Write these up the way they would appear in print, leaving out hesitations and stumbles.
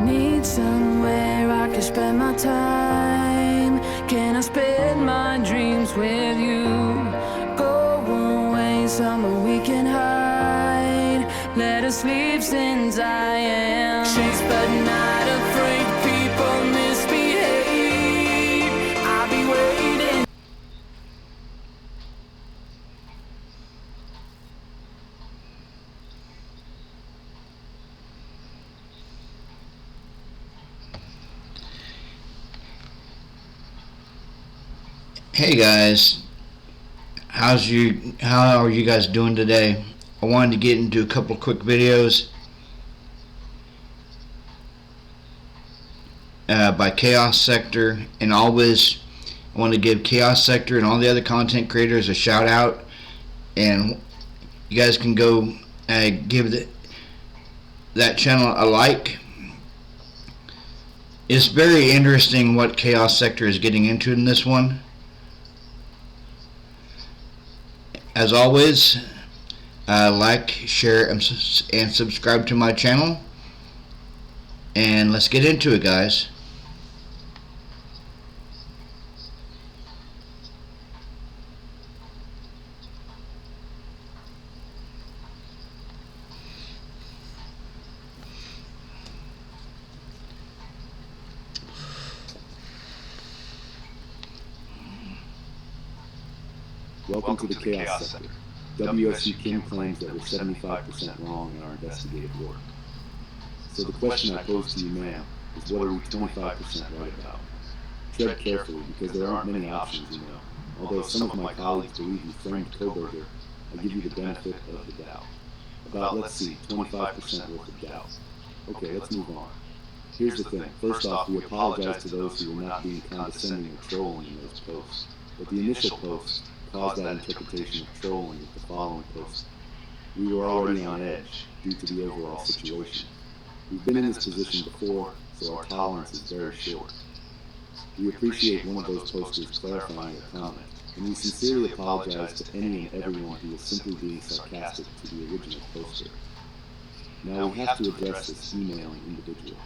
Need somewhere I can spend my time. Can I spend my dreams with you? Go away somewhere we can hide. Let us leave since I am chased but not afraid. People misbehave. I'll be waiting. Hey guys, how are you guys doing today? I wanted to get into a couple quick videos by Chaos Sector, and always I want to give Chaos Sector and all the other content creators a shout out, and you guys can go give that channel a like. It's very interesting what Chaos Sector is getting into in this one. As always, like, share, and subscribe to my channel. And let's get into it, guys. Welcome to the Chaos Sector. WSU Kim claims that we're 75% wrong in our investigative work. So the question I pose to you, ma'am, is what are we 25% right about? Tread carefully, because there aren't many options, you know. Although some of my colleagues believe you framed Koberger, I give you the benefit of the doubt. About, let's see, 25% worth of doubt. Okay, let's move on. Here's the thing. First off, we apologize to those who were not being condescending or trolling in those posts. But the initial post caused that interpretation of trolling with the following post. We were already on edge due to the overall situation. We've been in this position before, so our tolerance is very short. We appreciate one of those posters clarifying a comment, and we sincerely apologize to any and everyone who was simply being sarcastic to the original poster. Now we have to address this emailing individual.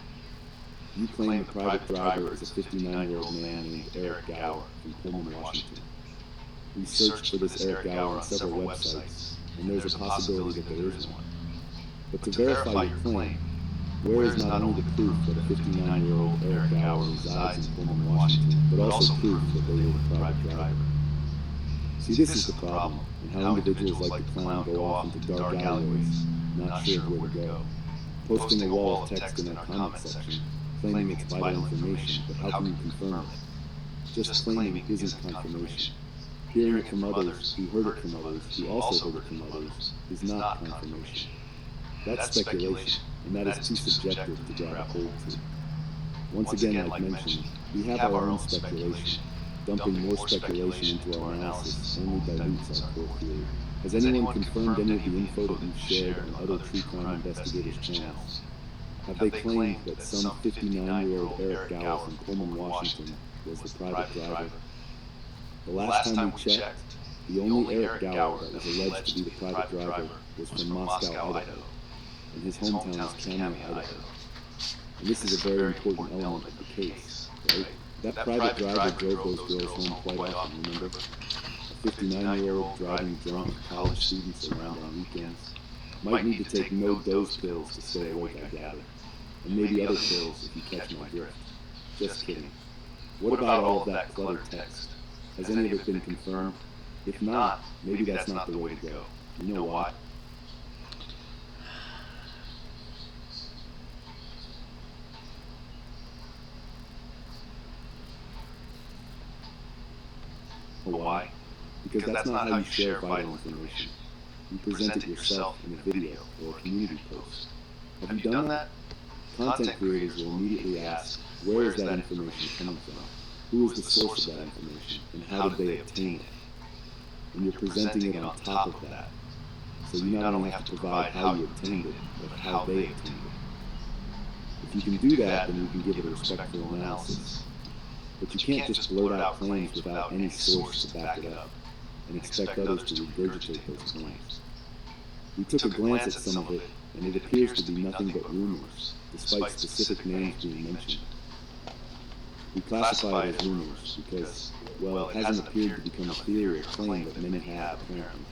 You claim the private driver is a 59-year-old man named Eric Gower from Pullman, Washington. We searched for this Eric Gower on several websites, and there's a possibility that there is one. But to verify your claim, where is not only the proof that a 59-year-old Eric Gower resides in Pullman, Washington, but also proof that they were the private driver? See, this is the problem, and how individuals like the clown go off into dark alleyways, not sure where to go, posting a wall of text in our comment section, claiming it's vital information, but how can you confirm it? Just claiming isn't confirmation. Hearing it from others who heard it from others who also heard it from others is not confirmation. That's speculation, and that is too subjective to grab a hold to. Once again, like mentioned, we have our own speculation. Dumping more speculation into our analysis only dilutes our core theory. Has anyone confirmed any of the info that we've shared on other true crime investigators' channels? Have they claimed that some 59-year-old Eric Gower from Pullman, Washington was the private driver? The last time we checked, the only Eric Gower that was alleged to be the private driver was from Moscow, Idaho, and his hometown is Canyon, Idaho. And this is a very important element of the case, right? That private driver drove those girls home quite often, remember? A 59-year-old driving drunk college students around on weekends. Might need to take no dose pills to stay awake, I gather. And maybe other pills if you catch my drift. Just kidding. What about all of that cluttered text? Has any of it been confirmed? If not, maybe that's not the way to go. You know why? Why? Because that's not how you share vital information. You present it yourself in a video or a community post. Have you done that? Content creators will immediately ask, where is that information coming from? Who is the source of that information, and how did they obtain it? And you're presenting it on top of that. So you not only have to provide how you obtained it, but how they obtained it. If you can do that, then you can give it a respectful analysis. But you can't just blurt out claims without any source to back it up, and expect others to regurgitate those claims. We took a glance at some of it, and it appears to be nothing but rumors, despite specific names being mentioned. We classify it as rumors because, well, it hasn't appeared to become a theory or claim that many have, apparently.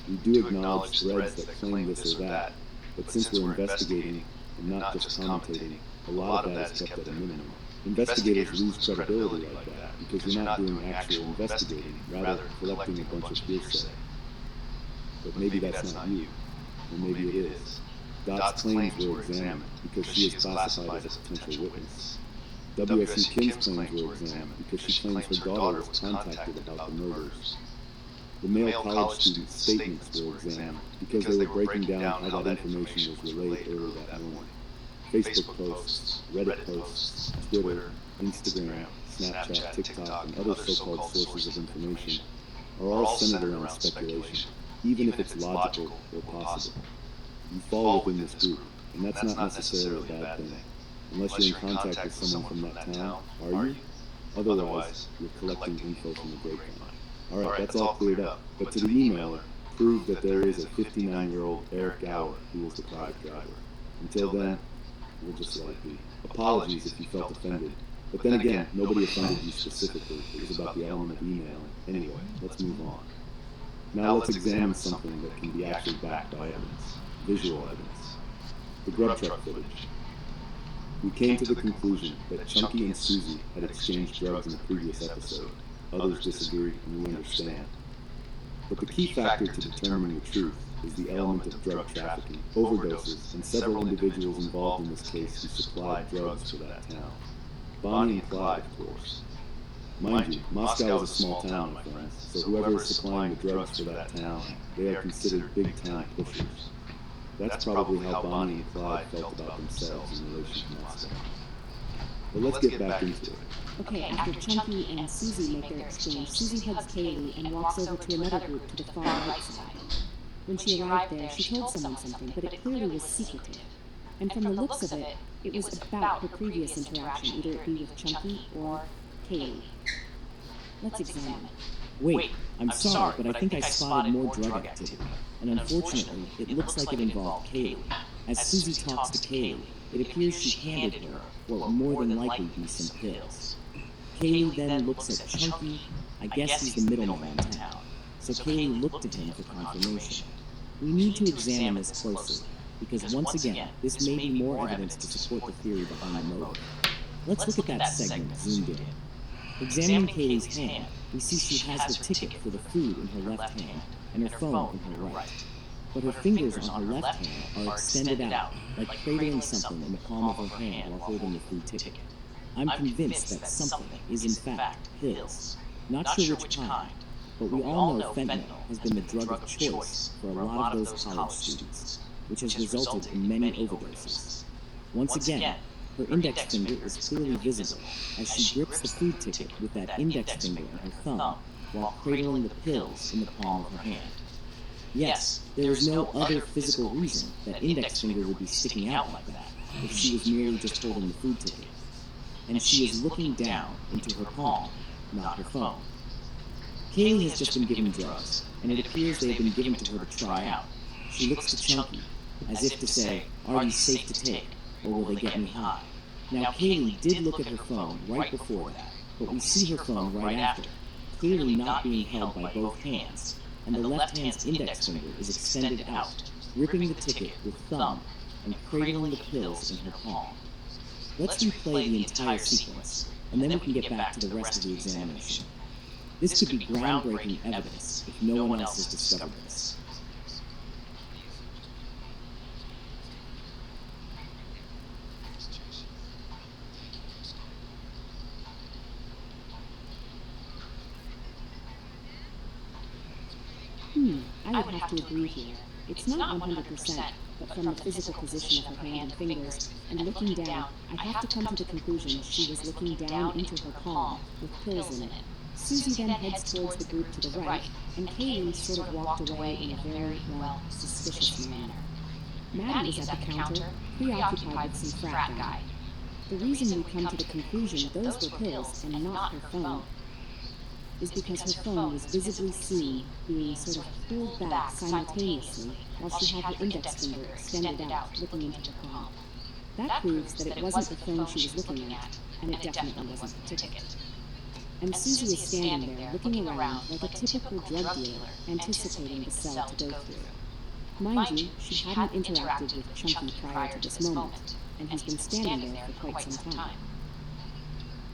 We do acknowledge threads that claim this or that, but since we're investigating and not just commentating, a lot of that is kept at a minimum. Investigators lose credibility like that because you're not doing actual investigating, rather collecting a bunch of hearsay. But maybe that's not you, or maybe it is. Dot's claims were examined because she is classified as a potential witness. W.S.E. Kim's claims were examined because she claims her daughter was contacted about the murders. The male college student's statements were examined because they were breaking down how that information was relayed early that morning. Facebook posts, Reddit posts, Twitter, Instagram, Snapchat, TikTok, and other so-called sources of information are all centered around speculation, even if it's logical or possible. You fall within this group, and that's not necessarily a bad thing. Unless you're in contact with someone from that town, are you? Otherwise, you're collecting info from the grapevine. Alright, that's all cleared up, but to the emailer, prove that there is a 59-year-old Eric Gower who was the product driver. Until then, we'll just let it be. Apologies if you felt offended, but then again, nobody offended you specifically. It was about the element of emailing. Anyway, let's move on. Now let's examine something that can be actually backed by evidence, visual evidence. The grub truck footage. We came to the conclusion that Chunky and Susie had exchanged drugs in a previous episode. Others disagree, and we understand. But the key factor to determining the truth is the element of drug trafficking, overdoses, and several individuals involved in this case who supplied drugs for that town. Bonnie and Clyde, of course. Mind you, Moscow is a small town, my friends, so whoever is supplying the drugs for that town, they are considered big-time pushers. That's probably how Bonnie and Clyde felt about themselves in relation to Moscow. But let's get back into it. Okay, after Chunky and Susie make their exchange, Susie hugs Kaylee and walks over to another group to the far right side. When she arrived there, she told someone something, but it clearly was secretive. And from the looks of it, it was about her previous interaction, either it be with Chunky or Kaylee. Let's examine. Wait, I'm sorry, but I think I spotted more drug activity. And unfortunately, it looks like it involved Kaylee. As Susie talks to Kaylee, it appears she handed her what will more than likely be some pills. Kaylee then looks at Chunky. I guess he's the middleman in town. So Kaylee looked to him for confirmation. We need to examine this closely, because once again, this may be more evidence to support the theory behind the motive. Let's look at that segment zoomed in. Examining Kaylee's hand, we see she has her ticket for the food in her left hand and her phone in her right. But her fingers on her left hand are extended out, like cradling something in the palm of her hand while holding the food ticket. I'm convinced that something is in fact pills. Not sure which kind, but we all know fentanyl has been the drug of choice for a lot of those college students, which has resulted in many overdoses. Once again, her index finger is clearly visible as she grips the food ticket with that index finger and her thumb while cradling the pills in the palm of her hand. Yes, there is no other physical reason that index finger would be sticking out like that if she was merely just holding the food ticket. And she is looking down into her palm, not her phone. Kaylee has just been given drugs, and it appears they have been given to her to try out. She looks to Chunky, as if to say, are these safe to take, or will they get me high? Now Kaylee did look at her phone right before that, but we see her phone right after, clearly not being held by both hands, and the left hand's index finger is extended out, gripping the ticket with thumb and cradling the pills in her palm. Let's replay the entire sequence, and then we can get back to the rest of the examination. This could be groundbreaking evidence if no one else has discovered this. I would have to agree here. It's not 100%, but from the physical position of her hand and fingers, and looking down, I have to come to the conclusion she was looking down into her palm with pills in it. Susie then heads towards the group to the right, and Kaylee sort of walked away in a very, suspicious manner. Maddie is at the counter, preoccupied with some frat guy. The reason we come to the conclusion those were pills and not her phone. is because her phone was visibly seen being sort of pulled back simultaneously while she had her index finger extended out, looking into her palm. That proves that it wasn't the phone she was looking at, and it definitely wasn't the ticket. And Susie is standing there, looking around like a typical drug dealer, anticipating the cell to go through. Mind you, she hadn't interacted with Chunky prior to this moment, and he's been standing there for quite some time.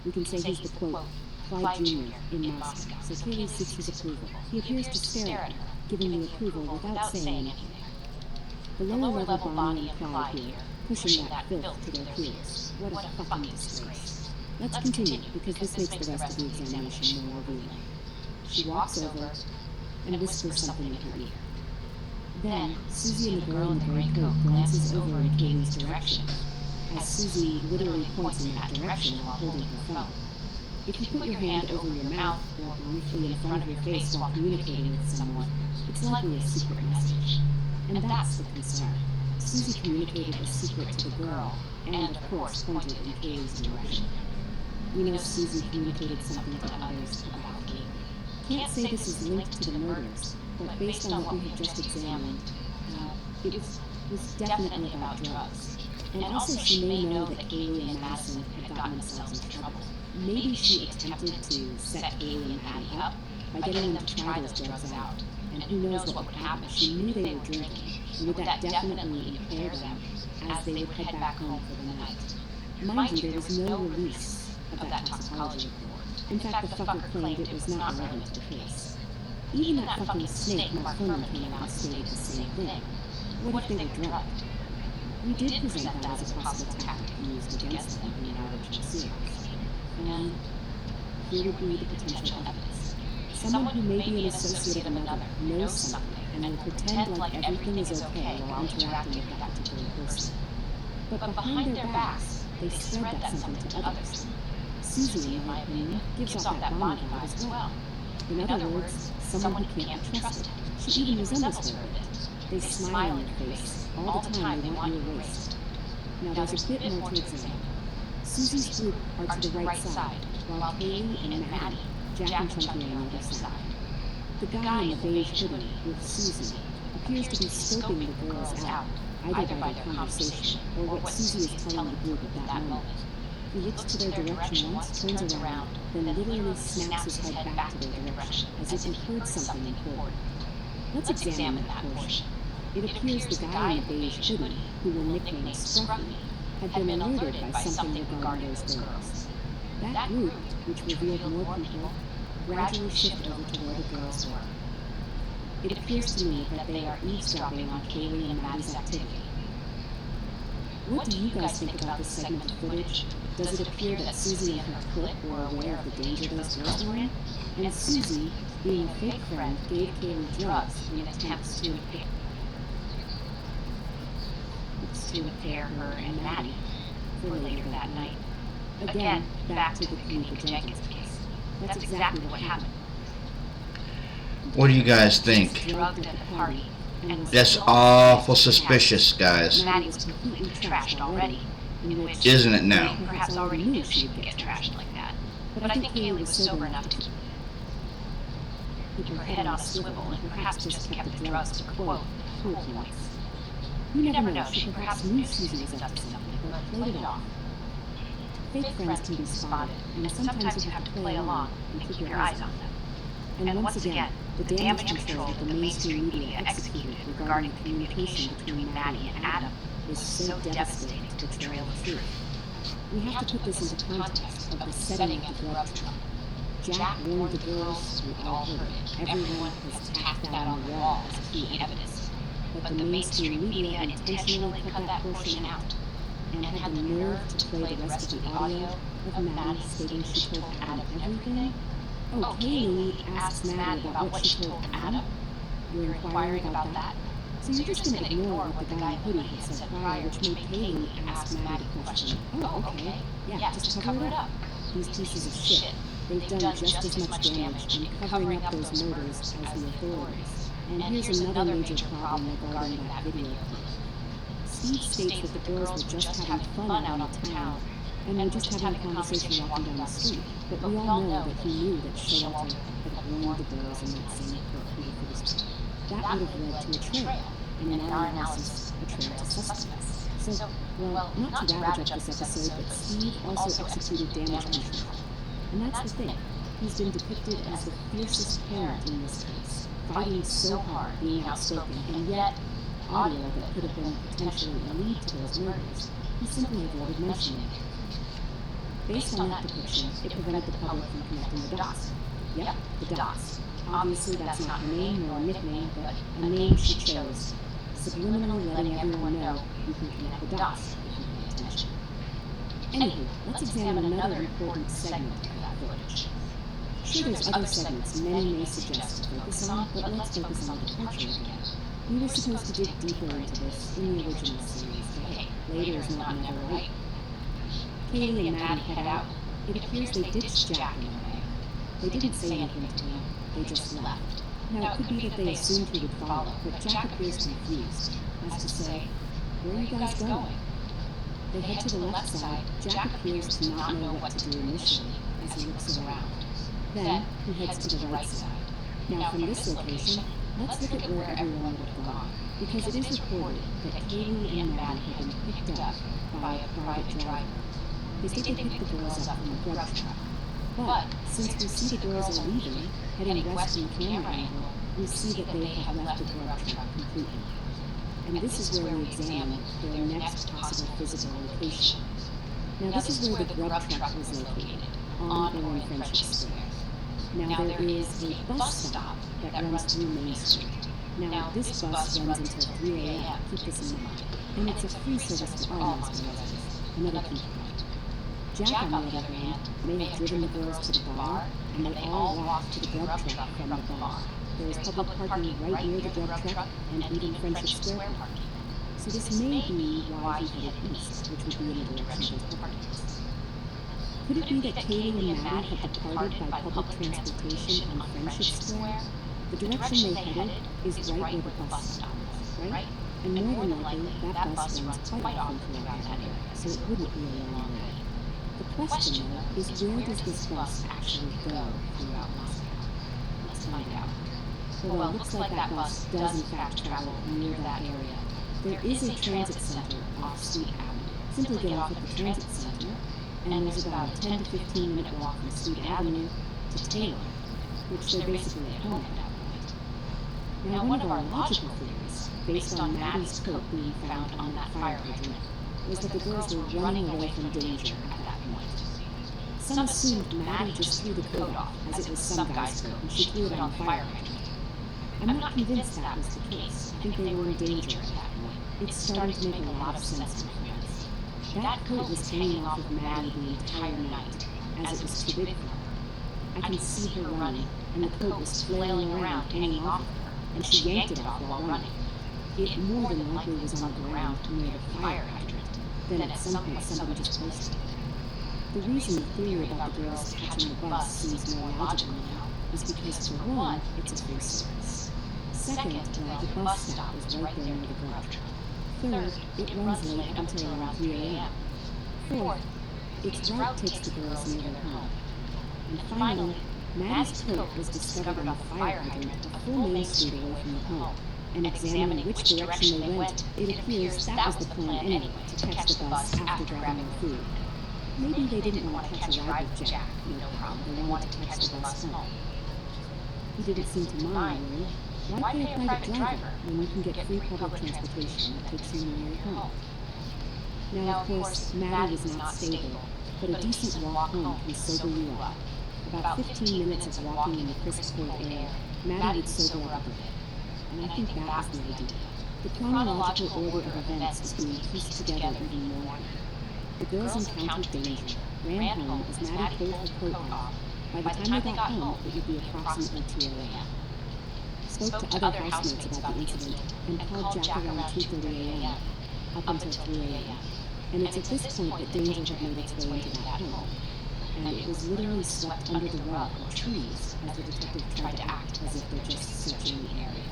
We can say he's the, quote, Clyde Jr. in Moscow, so Kaylee seeks his approval. He appears to stare at her, giving the approval without saying anything. The lower-level Bonnie and Clyde here, pushing that filth to their peers. What a fucking disgrace. Let's continue, because this makes the rest of the examination more revealing. She walks over and whispers something in her ear. Then, Susie and the girl in the gray coat glances over in Kaylee's direction, as Susie literally points in that direction while holding her phone. If you put your hand over your mouth or briefly in front of your face while communicating with someone, it's likely a secret message. And that's the concern. Susie communicated a secret to the girl, and of course pointed in Kaylee's direction. We know Susie communicated something to others about Kaylee. Can't say this is linked to the murders, but based on what we have just examined, it was definitely about drugs. And also she may know that Kaylee and Madison had gotten themselves in trouble. Maybe she attempted to set Kaylee and Maddie up by getting them to try those drugs out. And who knows what would happen. She knew they were drinking, and would that definitely impair them as they would head back home for the night. Mind you, there was no release of that toxicology report. In fact, the fucker claimed it was not relevant to the case. Even that fucking snake Mark Herman came out and stated the same thing. What if they were drugged? We did present that as a possible tactic used against them in our original series. And here would be the potential evidence. Someone who may be an associate of another, knows something, and will pretend like everything is okay while interacting with that particular person. But behind their backs, they spread that something to others. Susie, in my opinion, gives off that Bonnie vibe as well. In other words, someone who can't be trusted. She even resembles her a bit. They smile in your face. All the time they want you erased. Now there's a bit more to examine. Susie's group are to the right side, while Kaylee and Maddie, Jack and Chunky are on the other side. The guy in the beige hoodie with Susie appears to be scoping the girls out, either by their conversation or what Susie is telling the group at that moment. He looks to their direction once, turns around, then literally snaps his head back to their direction, as if he heard something important. Let's examine that portion. It appears the guy in the beige hoodie, who were nicknamed Scruffy, had been alerted by something regarding those girls. That group, which revealed more people, gradually shifted over to where the girls were. It appears to me that they are eavesdropping on Kaylee and Maddie's activity. What do you guys think about this segment of footage? Does it appear that Susie and her clique were aware of the danger those girls were in? And Susie, being a fake friend, gave Kaylee drugs in attempts to impair her and Maddie for later that night. Again, back to the Kanika Jenkins case. That's exactly what happened. What do you guys think? Drugged at the party. That's awful suspicious, guys. Maddie was completely trashed already. Isn't it now? Perhaps already knew she would get trashed like that. But I think Kaylee was sober enough to keep her head on a swivel and perhaps just kept the drugs to, quote, cool points. You never know, she perhaps knew Susie was up to something, but played it off. Fake friends can be spotted, and sometimes you have to play along and keep your eyes on them. And once again, the damage control that the mainstream media executed regarding the communication between Maddie and Adam is so devastating to portray the truth. We have to put this into context of the setting of the glove truck. Jack warned the girls, we all heard it. Everyone has tacked that on the wall as key evidence. But the mainstream media intentionally cut that portion out, and had the nerve to play the rest of the audio of Maddie stating she told Adam everything. Oh, Kaylee asks Maddie about what she told Adam. You're inquiring about that? So you're just going to ignore what the guy in hoodie had said prior, which made Kaylee ask Maddie the question. Oh, okay. Yeah, just cover it up. These pieces of shit. They've done just as much damage in covering up those murders as the authorities. And here's another major problem regarding that video clip. Steve states that the girls were just having fun out on the town, and were just having a conversation walking down the street. but we all know that he knew that Showalter had warned the girls in that same court who refused her. That would have led to a trail, and in our analysis, a trail to sustenance. So, well, not to ravage up this episode, but Steve also executed damage control. And that's the thing. He's been depicted as the fiercest parent in this case, fighting so hard, being outspoken, and yet, audio that could have been potentially a lead to those murders, he simply avoided mentioning. Based on that depiction, it prevented the public from connecting the dots. Yep, the dots. Obviously, that's not her name nor a nickname, but a name she chose, subliminally letting everyone know you can connect the dots if you pay attention. Anywho, let's examine another important segment of that footage. Sure, there's other segments many may suggest to focus on, but let's focus on the departure again. We were supposed to dig deeper into this in the original series, but hey, later is not never right. Kaylee and Maddie head out. It appears they ditched Jack in a way. They didn't say anything to him, they just left. Now, it could be that they assumed he would follow, but Jack appears confused, as to say, "Where are you guys going?" They head to the left side. Jack appears to not know what to do initially, as he looks around. Then, he heads to the right side. Now, from this location, let's look at where everyone would have gone, because it is reported that Kaylee and Maddie had been picked up by a private driver. They said they picked the girls up from a grub truck. But, since we see the girls are leaving, heading west from the camera angle, we see that they have left the grub truck completely. And this is where we examine their next possible physical location. Now, this is where the grub truck was located, on or in Friendship Square. Now, there is a bus stop that runs through Main Street. Now, this bus runs until 3 a.m., keep this in mind, and it's a free service to all Moscow residents, another key point. Jack, on the other hand, may have driven the girls to the bar, and they all walked to the grub truck from the bar. There is public parking right near the grub truck, and even Friendship Square parking. So this may be why he headed east, which would be in the direction of those parking lots. Could it be that Kaylee and Maddie had departed by public transportation on Friendship Square? The direction they headed is right where the bus stop is, right? And more than likely, that bus runs quite often throughout that area, so it wouldn't be a long way. The question, though, is where does this bus actually go throughout Moscow? Let's find out. Well, it looks like that bus does in fact travel near that area. There is a transit center off Sweet Avenue. Simply get off at the transit center, and there's about a 10 to 15 minute walk from Sweet Avenue to Taylor, which they're basically at home at that point. Now, one of our logical theories, based on Maddie's coat being found on that fire hydrant, was that the girls were running away from danger at that point. Some assumed Maddie just threw the coat off, as it was some guy's coat, and she threw it on the fire hydrant. I'm not convinced that was the case. I think they were in danger at that point. It's starting to make a lot of sense to me. That coat was hanging off of Maddie the entire night, as it was too big for her. I can see her running, and the coat was flailing around, hanging off of her, and she yanked it off while running. It more than likely was on the ground near the fire hydrant. Then at some point somebody just placed it. The reason the theory about the girls catching the bus seems more logical now is because, for one, it's a free service. Second, the bus stop is right there near the grub truck. Third, it runs late until around 3 a.m. Fourth, its route takes the girls near their home. And finally, Maddie's coat was discovered on the fire hydrant a full Main Street away from the home. And examining which direction they went, it appears that was the plan anyway, to catch the bus after grabbing their food. Maybe they didn't want to catch a ride with Jack, no problem, they wanted to catch the bus home. He didn't seem to mind, really. Why pay a private driver when you can get free public transportation that takes you near your home? Now, of course, Maddie was not stable, but a decent walk home can sober you up. About 15 minutes of walking in the crisp cold air, Maddie would sober up a bit. And I think that was the idea. The chronological order of events is being pieced together even more. The girls encountered danger, ran home as Maddie pulled her coat off. By the time they got home, it would be approximately 2 a.m. Spoke to other housemates about the incident and called Jack around 2:30 a.m. up until 3 a.m. And it's at this point that danger had made its way into that home. And it was literally swept under the rug or trees as the detective tried to act as if they're just searching the area.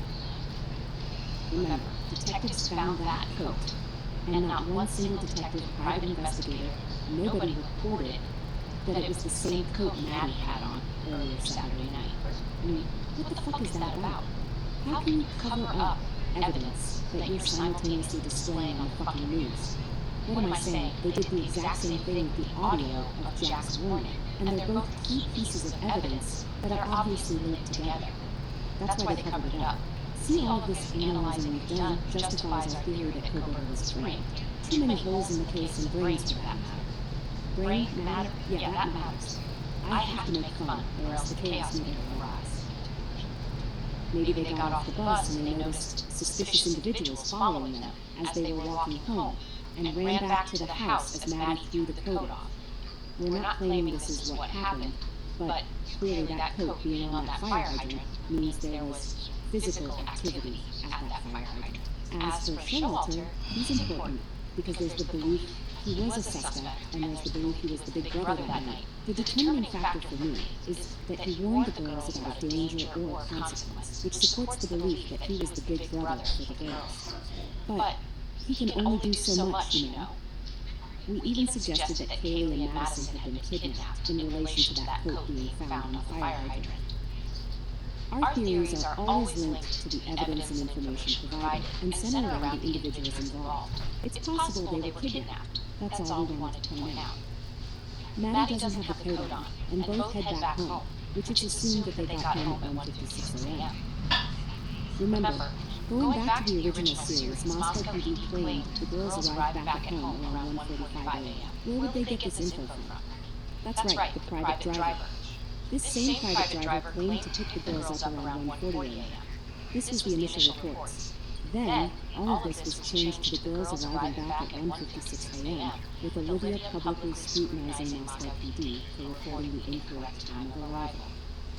Remember, detectives found that coat, and not one single detective, private investigator, nobody reported that it was the same coat Maddie had on earlier Saturday night. I mean, what the fuck is that about? How can you cover up evidence that you're simultaneously displaying on the fucking news? What am I saying? They did the exact same thing with the audio of Jack's warning, and they're both key pieces of evidence that are obviously linked together. That's why they covered it up. See, all of this analyzing we've done justifies our theory that Koberger was framed. Too many holes in the case and brains for that matter. Brain matter? Yeah, that matters. I have to make fun, or else the chaos meter will arise. Maybe they got off the bus and they noticed suspicious individuals following them as they were walking home, and ran back to the house as Maddie threw the coat off. We're not claiming this is what happened, but clearly that coat being on that fire hydrant means there was physical activity at that fire hydrant. As for Showalter, he's important because there's the belief he was a suspect and there's the belief he was the big brother that night. The determining factor for me is that he warned the girls about a danger or consequence, which supports the belief that he was the big brother for the girls. But he can only do so much, you know. We even suggested that Kaylee and Madison had been kidnapped in relation to that coat being found on the fire hydrant. Our theories are always linked to the evidence and information provided and center around the individuals involved. It's possible they were kidnapped. That's all we wanted to point out. Maddie doesn't have the coat on, and both head back home, which is assumed that they got home at 1:56 a.m. Remember, going back to the original series, Moscow PD claimed the girls arrived back at home around 1:45 a.m. Where would they get this info from? That's right, the private driver. This same private driver claimed to pick the girls up around 1:40 a.m. This was the initial reports. Then, all of this was changed to the girls arriving back at 1:56 a.m., with Olivia publicly scrutinizing Moscow PD for reporting the incorrect time of arrival.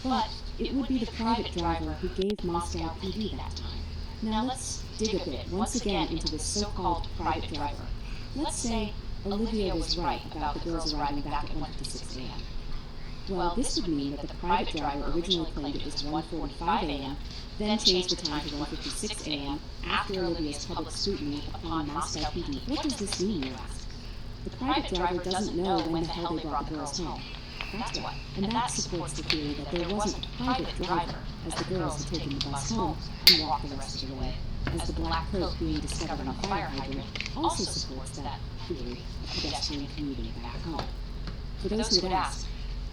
But it would be the private driver who gave Moscow PD that time. Now let's dig a bit once again into this so-called private driver. Let's say Olivia was right about the girls arriving back at 1:56 a.m. Well, this would mean that the private driver originally claimed it was 1:45 a.m., then changed the time to 1:56 a.m. after Olivia's public scrutiny upon Moscow PD. What does this mean, you ask? The private driver doesn't know when the hell they brought the girls home. That's what. And that supports the theory that there wasn't a private driver, as the girls had taken the bus home and walked the rest of the way, as the black coat being discovered on the fire hydrant also supports that theory of pedestrian commuting back home. For those who would ask,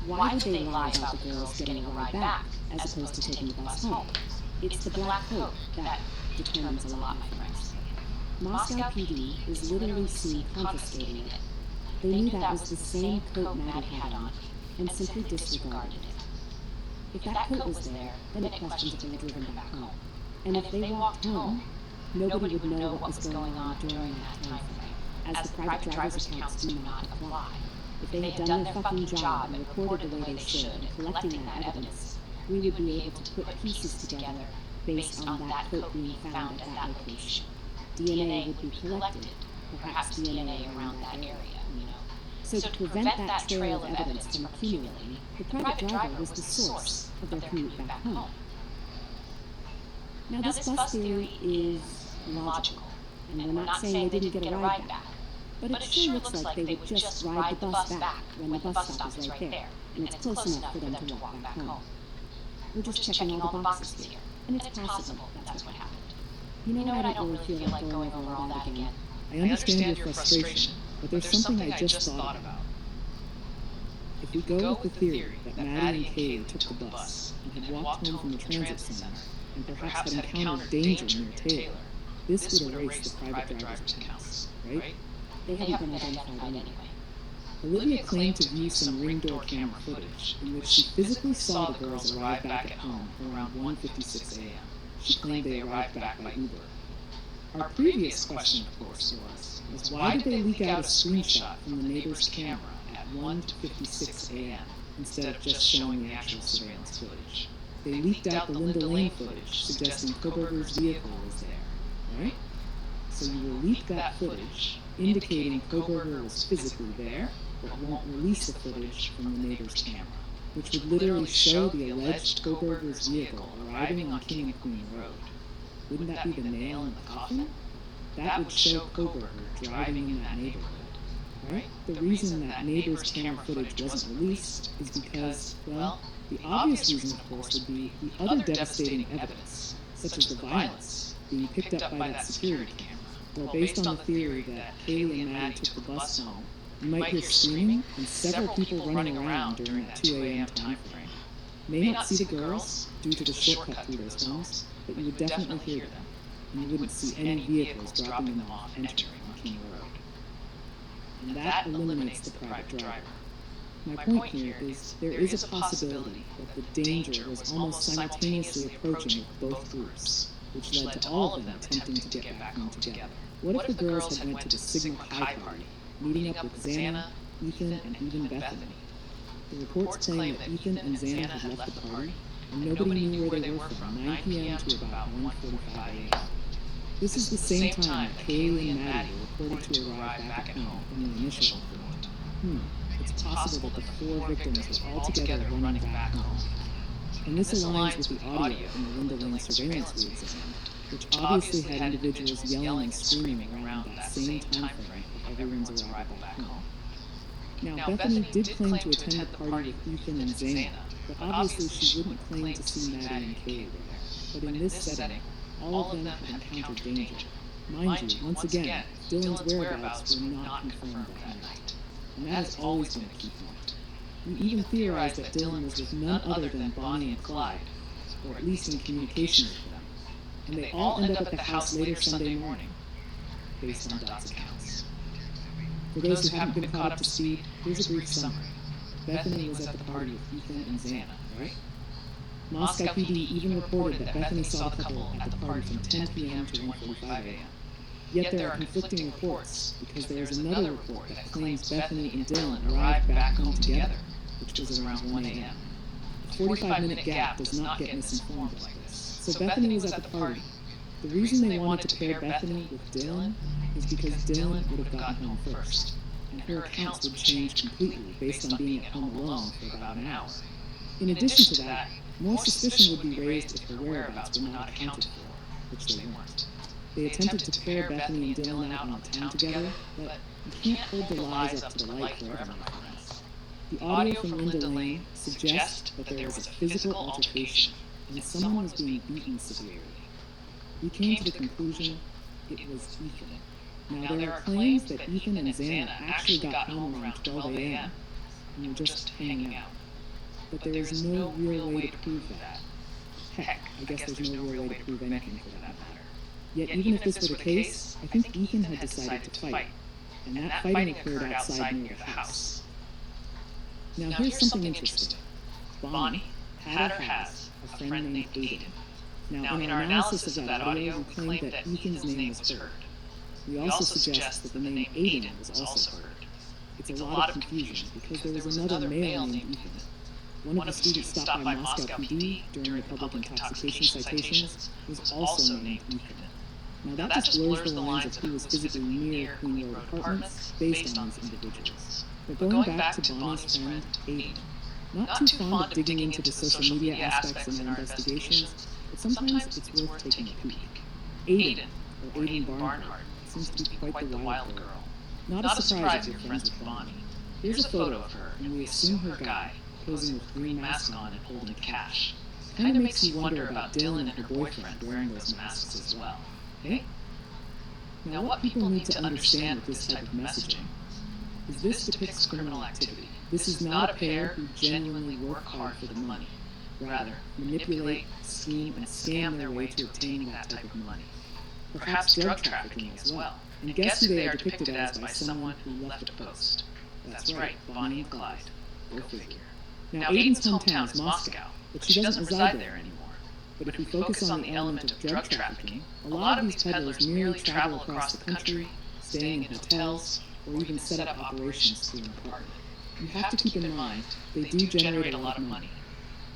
why would they lie about the girls getting a ride back, as opposed to taking the bus home? It's the black coat that determines a lot, my friends. Moscow PD is literally seen confiscating it. They knew that was the same coat Maddie had on, and simply disregarded it. If that coat was there, then it questions if they were driven back home. And if they walked home, nobody would know what was going on during that time frame, as the private driver's accounts do not apply. If they had done their fucking job and reported the way they should in collecting that evidence, we would be able to put pieces together based on that coat being found at that location. DNA would be collected, perhaps DNA around that area, you know. So to prevent that trail of evidence from accumulating, the private driver was the source of their commute back home. Now this bus theory is logical, and we're not saying they didn't get a ride back. But it sure looks like they would just ride the bus back when the bus stop is right there, and it's close enough for them to walk back home. We're just checking all the boxes here, and it's possible that's what happened. You know what, I don't really feel like going over all that again. I understand your frustration, but there's something I just thought about. If we go with the theory that Maddie and Kaylee took the bus and had walked home from the transit center, and perhaps had encountered danger near Taylor, this would erase the private driver's accounts, right? They haven't been identified anyway. Olivia claimed to view some ring door camera footage in which she physically saw the girls arrive back at home around 1:56 a.m. She claimed they arrived back by Uber. Our previous question, of course, was why did they leak out a screenshot from the neighbor's camera at 1:56 a.m. instead of just showing the actual surveillance footage? They leaked out the Linda Lane footage, suggesting Koberger's vehicle was there, right? So you will leak that footage, indicating Koberger was physically there, but won't release the footage from the neighbor's camera, which would literally show the alleged Koberger's vehicle arriving on King and Queen Road. Wouldn't that be the nail in the coffin? That would show Koberger driving in that neighborhood. right? The reason that neighbors' camera footage wasn't released is because, well, the obvious reason, of course, would be the other devastating evidence, such as the violence, being picked up by that security camera. Well, based on the theory that Kaylee and Maddie took the bus home, you might hear screaming and several people running around during that 2 a.m. time frame. You may not see the girls due to the shortcut through those homes, but you would definitely hear them, and you wouldn't see any vehicles dropping them off and entering on King Road. And that eliminates the private driver. My point here is there is a possibility that the danger was almost simultaneously approaching with both groups, which led to all of them attempting to get back home together. What if the girls had went to the Sigma Chi party, meeting up with Xana, Ethan, and even Bethany? The reports claim that Ethan and Xana had left the party, and nobody knew where they were from 9 p.m. to about 1:45 a.m. This is the same time that Kaylee and Maddie were reported to arrive back at home in the initial report. It's possible that the 4 victims were all together running back home. And this aligns with the audio in the Linda Lane surveillance we examined, which obviously had individuals yelling and screaming around that same time frame of everyone's arrival back home. Now, Bethany did claim to attend the party with Ethan and Xana, but obviously she wouldn't claim to see Maddie and Kaylee there. But in this setting, all of them had encountered danger. Mind you, once again, Dylan's whereabouts were not confirmed that night. And that has always been a key point. We even theorized that Dylan was with none other than Bonnie and Clyde, or at least in communication with them. And they all end up at the house later Sunday morning, based on Dot's accounts. For those who haven't been caught up to speed, here's a brief summary. Bethany was at the party with Ethan and Xana, right? Moscow PD even reported that Bethany saw the couple at the party from 10 p.m. to 1:45 a.m. Yet there are conflicting reports, because there is another report that claims Bethany and Dylan arrived back home together, which was around 1 a.m. A 45-minute gap does not get misinformed like this. So Bethany was at the party. The reason they wanted to pair Bethany with Dylan is because Dylan would have gotten home first, and her accounts would change completely based on being at home alone for about an hour. In addition to that, more suspicion would be raised if her whereabouts were not accounted for, which they weren't. They attempted to pair Bethany and Dylan out on the town together, but you can't hold the lies up to the light forever, my friends. The audio from Linda Lane suggests that there was a physical altercation, and someone was being beaten severely. We came to the conclusion it was Ethan. Now, there are claims that Ethan and Xana actually got home around 12 a.m. and were just hanging out. But there is no real way to prove that. Heck, I guess there's no real way to prove anything for that matter. Yet even if this were the case, I think Ethan had decided to fight, and that fighting occurred outside near the house. Now here's something interesting. Bonnie had or has a friend named Aiden. Now in our analysis of that audio, we claimed that Ethan's name was heard. We also suggest that the name Aiden was also heard. It's a lot of confusion because there was another male named Ethan. One of the students stopped by Moscow PD during the public intoxication citations was also named Ethan. Now that just blurs the lines of who was physically near Queen Road Apartments based on these individuals. But going back to Bonnie's friend, Aiden, not too fond of digging into the social media aspects in our investigations, but sometimes it's worth taking a peek. Aiden, or Aiden Barnhart, seems to be quite the wild girl. Not a surprise if you're friends with Bonnie. Here's a photo of her, and we assume her guy, posing with green mask on and holding cash. Kinda makes you wonder about Dylan and her boyfriend wearing those masks as well. Okay? Now what people need to understand with this type of messaging is this depicts criminal activity. This is not a pair who genuinely work hard for the money. Rather, manipulate, scheme, and scam their way to obtaining that type of money. Perhaps drug trafficking as well. And guess who they are depicted as by someone who left a post? That's right, Bonnie and Clyde. Go figure. Now Aiden's hometown is Moscow, but she doesn't reside there anymore. But if we focus on the element of drug trafficking, a lot of these peddlers merely travel across the country, staying in hotels, or even set up operations through an apartment. You have to keep in mind, they do generate a lot of money.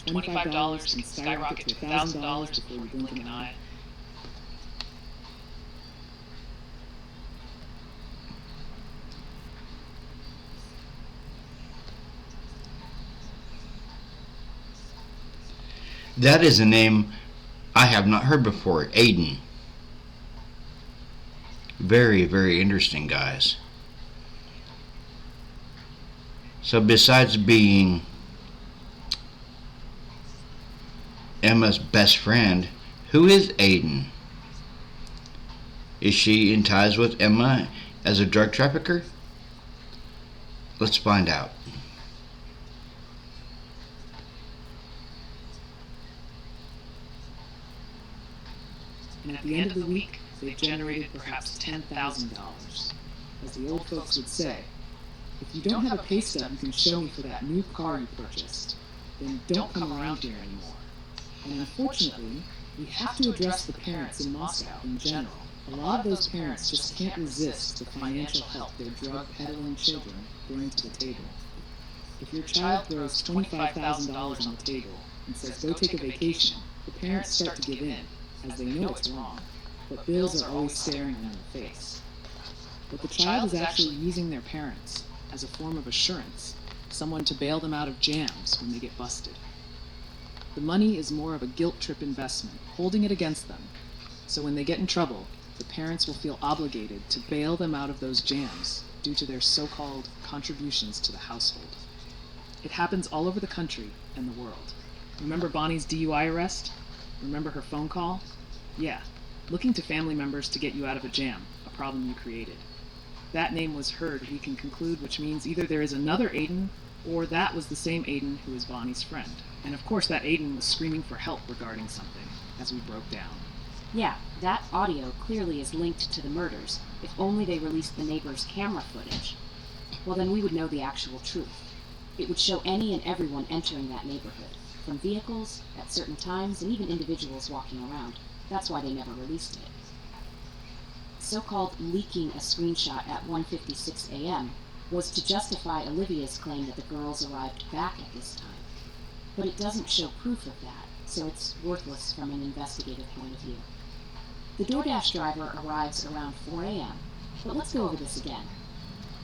$25 can skyrocket to $1,000 before you blink an eye. That is a name I have not heard before, Aiden. Very, very interesting, guys. So besides being Emma's best friend, who is Aiden? Is she in ties with Emma as a drug trafficker? Let's find out. And at the end of the week, they've generated perhaps $10,000. As the old folks would say, if you don't have a pay stub you can show me for that new car you purchased, then don't come around here anymore. And unfortunately, we have to address the parents in Moscow in general. A lot of those parents just can't resist the financial help their drug-peddling children bring to the table. If your child throws $25,000 on the table and says, go take a vacation, the parents start to give in, as they know it's wrong, but bills are always staring them in the face. But the child is actually using their parents as a form of assurance, someone to bail them out of jams when they get busted. The money is more of a guilt trip investment, holding it against them, so when they get in trouble, the parents will feel obligated to bail them out of those jams due to their so-called contributions to the household. It happens all over the country and the world. Remember Bonnie's DUI arrest? Remember her phone call? Yeah, looking to family members to get you out of a jam, a problem you created. That name was heard, we can conclude, which means either there is another Aiden, or that was the same Aiden who is Bonnie's friend. And of course that Aiden was screaming for help regarding something, as we broke down. Yeah, that audio clearly is linked to the murders. If only they released the neighbor's camera footage. Well, then we would know the actual truth. It would show any and everyone entering that neighborhood, from vehicles, at certain times, and even individuals walking around. That's why they never released it. So-called leaking a screenshot at 1:56 a.m. was to justify Olivia's claim that the girls arrived back at this time. But it doesn't show proof of that, so it's worthless from an investigative point of view. The DoorDash driver arrives around 4 a.m., but let's go over this again.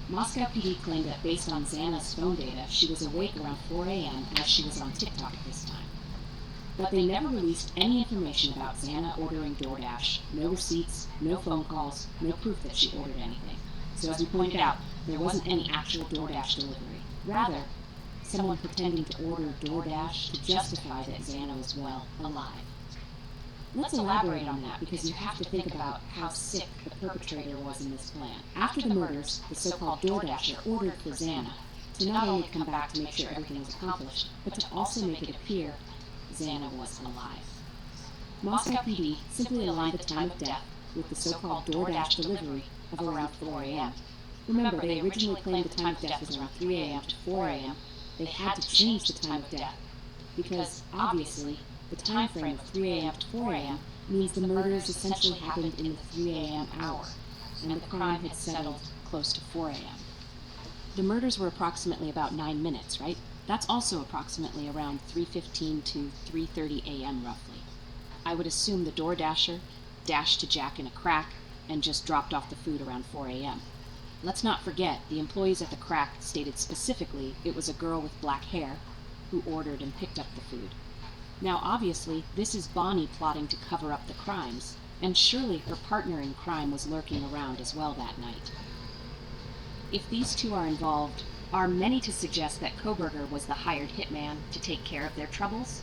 Moscow PD claimed that based on Xana's phone data, she was awake around 4 a.m. as she was on TikTok at this time. But they never released any information about Xana ordering DoorDash, no receipts, no phone calls, no proof that she ordered anything. So as we pointed out, there wasn't any actual DoorDash delivery. Rather, someone pretending to order DoorDash to justify that Xana was, well, alive. Let's elaborate on that because you have to think about how sick the perpetrator was in this plan. After the murders, the so-called DoorDasher ordered for Xana to not only come back to make sure everything was accomplished, but to also make it appear Xana was alive. Moscow PD simply aligned the time of death with the so-called DoorDash delivery of around 4 a.m. Remember, they originally claimed the time of death was around 3 a.m. to 4 a.m. They had to change the time of death because, obviously, the time frame of 3 a.m. to 4 a.m. means the murders essentially happened in the 3 a.m. hour, and the crime had settled close to 4 a.m. The murders were approximately about 9 minutes, right? That's also approximately around 3:15 to 3:30 a.m. roughly. I would assume the DoorDasher dashed to Jack in a crack and just dropped off the food around 4 a.m. Let's not forget, the employees at the crack stated specifically it was a girl with black hair who ordered and picked up the food. Now obviously, this is Bonnie plotting to cover up the crimes, and surely her partner in crime was lurking around as well that night. If these two are involved, are many to suggest that Kohberger was the hired hitman to take care of their troubles?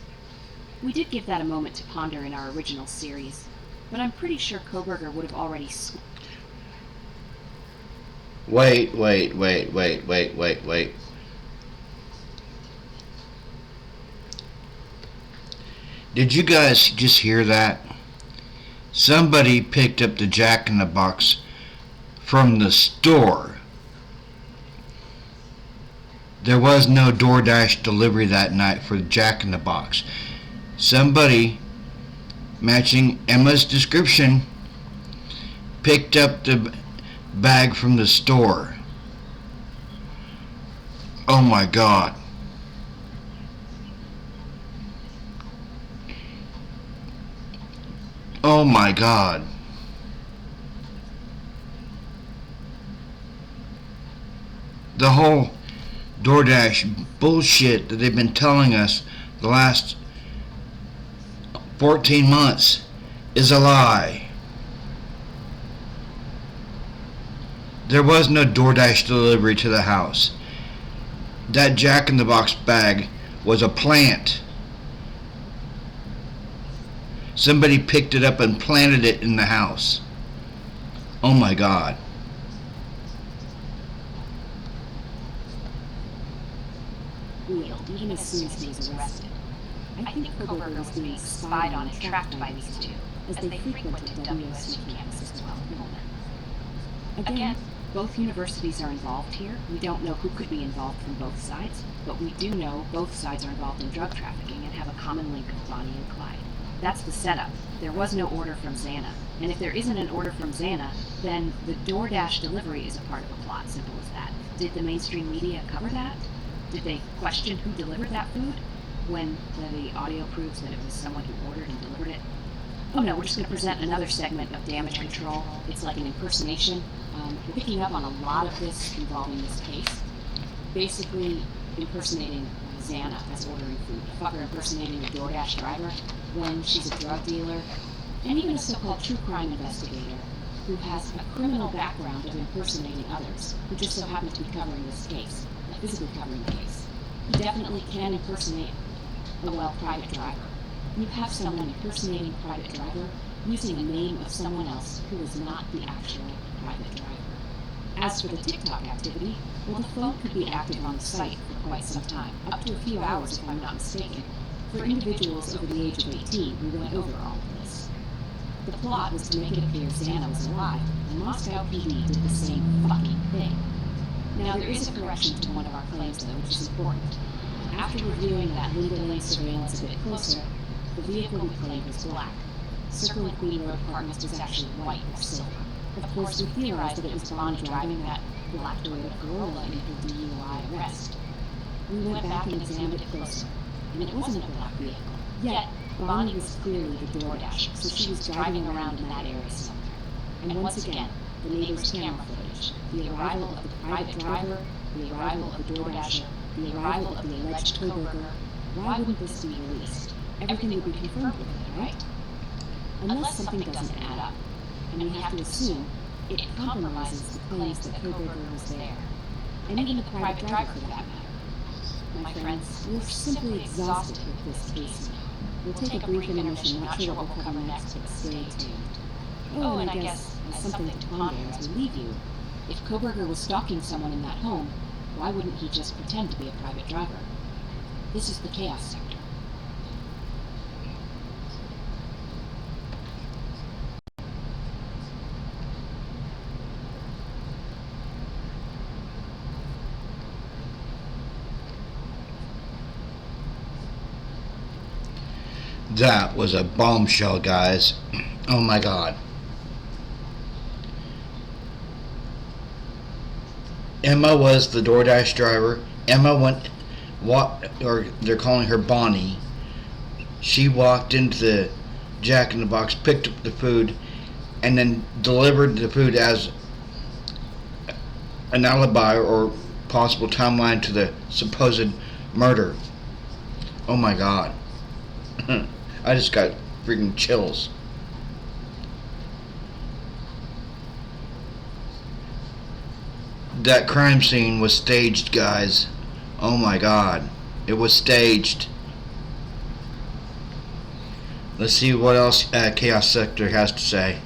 We did give that a moment to ponder in our original series, but I'm pretty sure Kohberger would have already Wait. Did you guys just hear that? Somebody picked up the Jack in the Box from the store. There was no DoorDash delivery that night for Jack in the Box. Somebody, matching Emma's description, picked up the bag from the store. Oh my God. Oh my God. The whole DoorDash bullshit that they've been telling us the last 14 months is a lie. There was no DoorDash delivery to the house. That Jack-in-the-Box bag was a plant. Somebody picked it up and planted it in the house. Oh my God. Real, even as soon as he was arrested. I think Koberger was being spied on and tracked by these two, as they frequented WSU campus as well. Again, both universities are involved here. We don't know who could be involved from both sides, but we do know both sides are involved in drug trafficking and have a common link with Bonnie and Clyde. That's the setup. There was no order from Xana, and if there isn't an order from Xana, then the DoorDash delivery is a part of the plot, simple as that. Did the mainstream media cover that? Did they question who delivered that food when the audio proves that it was someone who ordered and delivered it? Oh no, we're just going to present another segment of damage control. It's like an impersonation. We're picking up on a lot of this involving this case. Basically impersonating Xana as ordering food. A fucker impersonating a DoorDash driver when she's a drug dealer. And even a so-called true crime investigator who has a criminal background of impersonating others, who just so happens to be covering this case, physically covering the case. He definitely can impersonate a private driver. You have someone impersonating a private driver using a name of someone else who is not the actual private driver. As for the TikTok activity, well, the phone could be active on the site for quite some time, up to a few hours if I'm not mistaken, for individuals over the age of 18 who went over all of this. The plot was to make it appear Xana was alive, and Moscow PD did the same fucking thing. Now, there is a correction to one of our claims, though, which is important. After reviewing that Linda Lane surveillance a bit closer, the vehicle we claimed was black. Circling Queen Road Apartments was actually white or silver. Of course, we theorized that it was Bonnie driving that black Toyota Corolla in her DUI arrest. We went back and examined it closer, and it wasn't a black vehicle. Yet, Bonnie was clearly the DoorDasher, so she was driving around in that area somewhere. And once again, the neighbor's camera footage, the arrival of the private driver, the arrival of the DoorDasher, the arrival of the alleged Koberger. Why wouldn't this be released? Everything would be confirmed with it, right? Unless something doesn't add up, and we have to assume it compromises the claims that Koberger was there, and even the private driver for that matter. My friends, we're simply exhausted with this case now. We'll take a brief intermission, not sure what we'll cover next, but stay tuned. Oh, and I guess, as something to ponder as we leave you, if Koberger was stalking someone in that home, why wouldn't he just pretend to be a private driver? This is the Chaos Sector. That was a bombshell, guys. Oh my God. Emma was the DoorDash driver. Emma went, or they're calling her Bonnie. She walked into the Jack-in-the-Box, picked up the food, and then delivered the food as an alibi or possible timeline to the supposed murder. Oh my God. I just got freaking chills. That crime scene was staged, guys. Oh my God. It was staged. Let's see what else Chaos Sector has to say.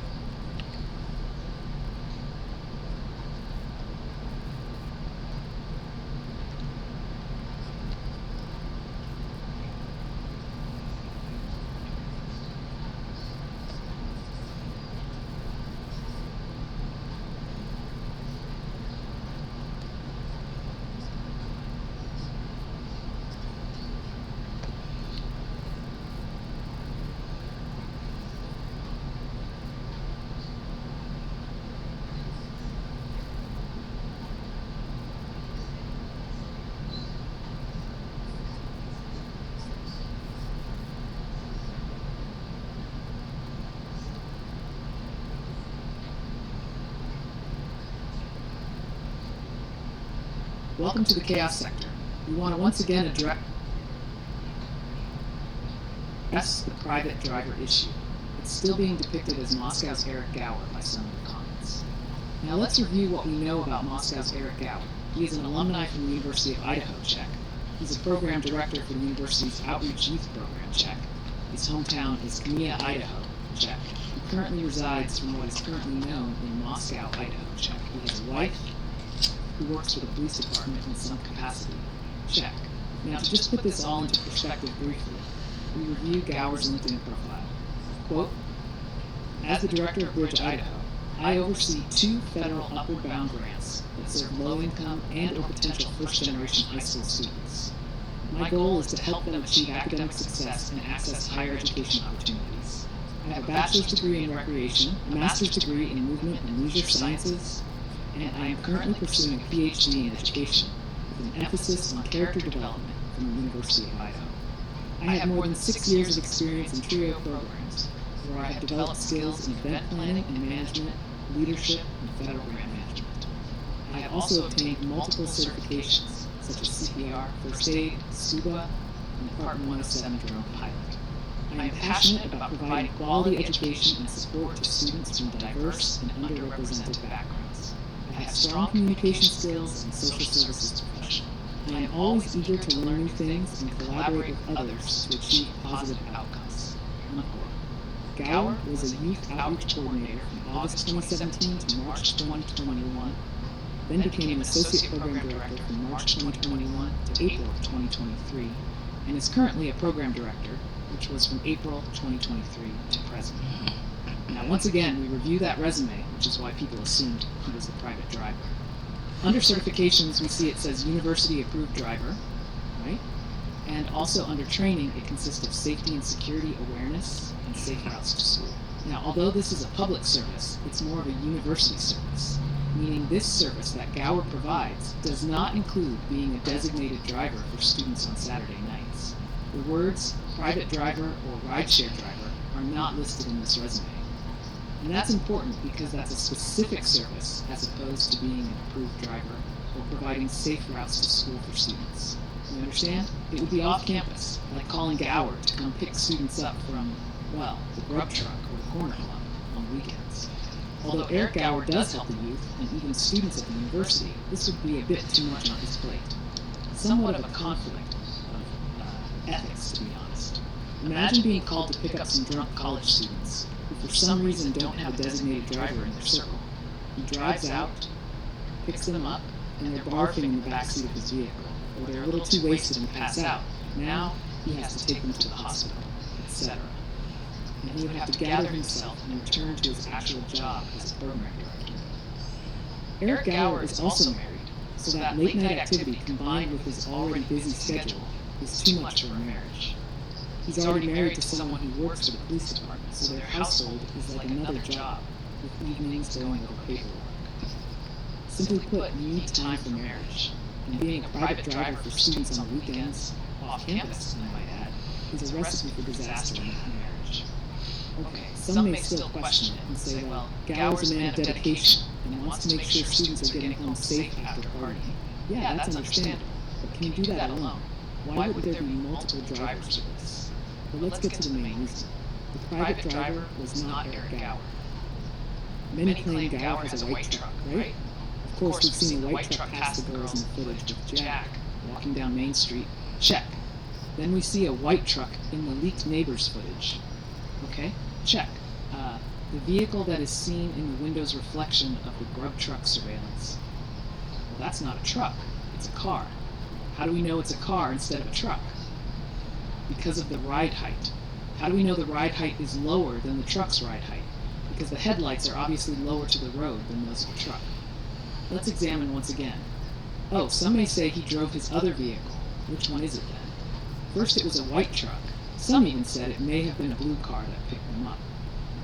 Welcome to the Chaos Sector. We want to once again address the private driver issue. It's still being depicted as Moscow's Eric Gower by some of the comments. Now let's review what we know about Moscow's Eric Gower. He is an alumni from the University of Idaho, check. He's a program director for the university's Outreach Youth Program, check. His hometown is Kamiah, Idaho, check. He currently resides from what is currently known in Moscow, Idaho, check. He has a wife who works for the police department in some capacity, check. Now to just put this all into perspective briefly, we review Gower's LinkedIn profile. Quote, as the director of Bridge, Idaho, I oversee 2 federal upward bound grants that serve low-income and or potential first-generation high school students. My goal is to help them achieve academic success and access higher education opportunities. I have a bachelor's degree in recreation, a master's degree in movement and leisure sciences, and I am currently pursuing a PhD in education with an emphasis on character development from the University of Idaho. I have more than 6 years of experience in TRIO programs, where I have developed skills in event planning and management, leadership, and federal grant management. I have also obtained multiple certifications, such as CPR, First Aid, SCUBA, and Part 107 Drone Pilot. I am passionate about providing quality education and support to students from diverse and underrepresented backgrounds. I have strong communication skills and social services professional. I am always eager to learn new things and collaborate with others to achieve positive outcomes. Unquote. Gower was a youth outreach coordinator from August 2017 to March 2021, then became an associate program director from March 2021 to April 2023, and is currently a program director, which was from April 2023 to present. Now, once again, we review that resume, which is why people assumed he was a private driver. Under certifications, we see it says University Approved Driver, right? And also under training, it consists of safety and security awareness and safe routes to school. Now, although this is a public service, it's more of a university service, meaning this service that Gower provides does not include being a designated driver for students on Saturday nights. The words private driver or rideshare driver are not listed in this resume. And that's important because that's a specific service as opposed to being an approved driver or providing safe routes to school for students. You understand? It would be off campus, like calling Gower to come pick students up from, well, the grub truck or the corner club on weekends. Although Eric Gower does help the youth and even students at the university, this would be a bit too much on his plate. Somewhat of a conflict of ethics, to be honest. Imagine being called to pick up some drunk college students who for some reason don't have a designated driver in their circle. He drives out, picks them up, and they're barfing in the backseat of his vehicle, or they're a little too wasted and pass out. Now he has to take them to the hospital, etc. And he would have to gather himself and return to his actual job as a program director. Eric Gower is also married, so that late-night activity combined with his already busy schedule is too much for a marriage. He's already married to someone who works for the police department, so their household is like another job, with evenings going over paperwork. Simply put, you need time for marriage, and being a private driver for students on the weekends, off campus, I might add, is a recipe for disaster in that marriage. Okay, some may still question it and say, well, Gower's a man of dedication and wants to make sure students are getting home safe after partying. Yeah, that's understandable, but can you do that alone? Why would there be multiple drivers for this? Well, let's get to the main reason. The private driver was not Eric Gower. Many claim Gower has a white truck, right? Of course, we've seen the white truck pass the girls in the footage with Jack walking down Main Street. Check. Then we see a white truck in the leaked neighbors footage. Okay, check. The vehicle that is seen in the window's reflection of the grub truck surveillance. Well, that's not a truck. It's a car. How do we know it's a car instead of a truck? Because of the ride height. How do we know the ride height is lower than the truck's ride height? Because the headlights are obviously lower to the road than those of a truck. Let's examine once again. Oh, some may say he drove his other vehicle. Which one is it then? First it was a white truck. Some even said it may have been a blue car that picked them up.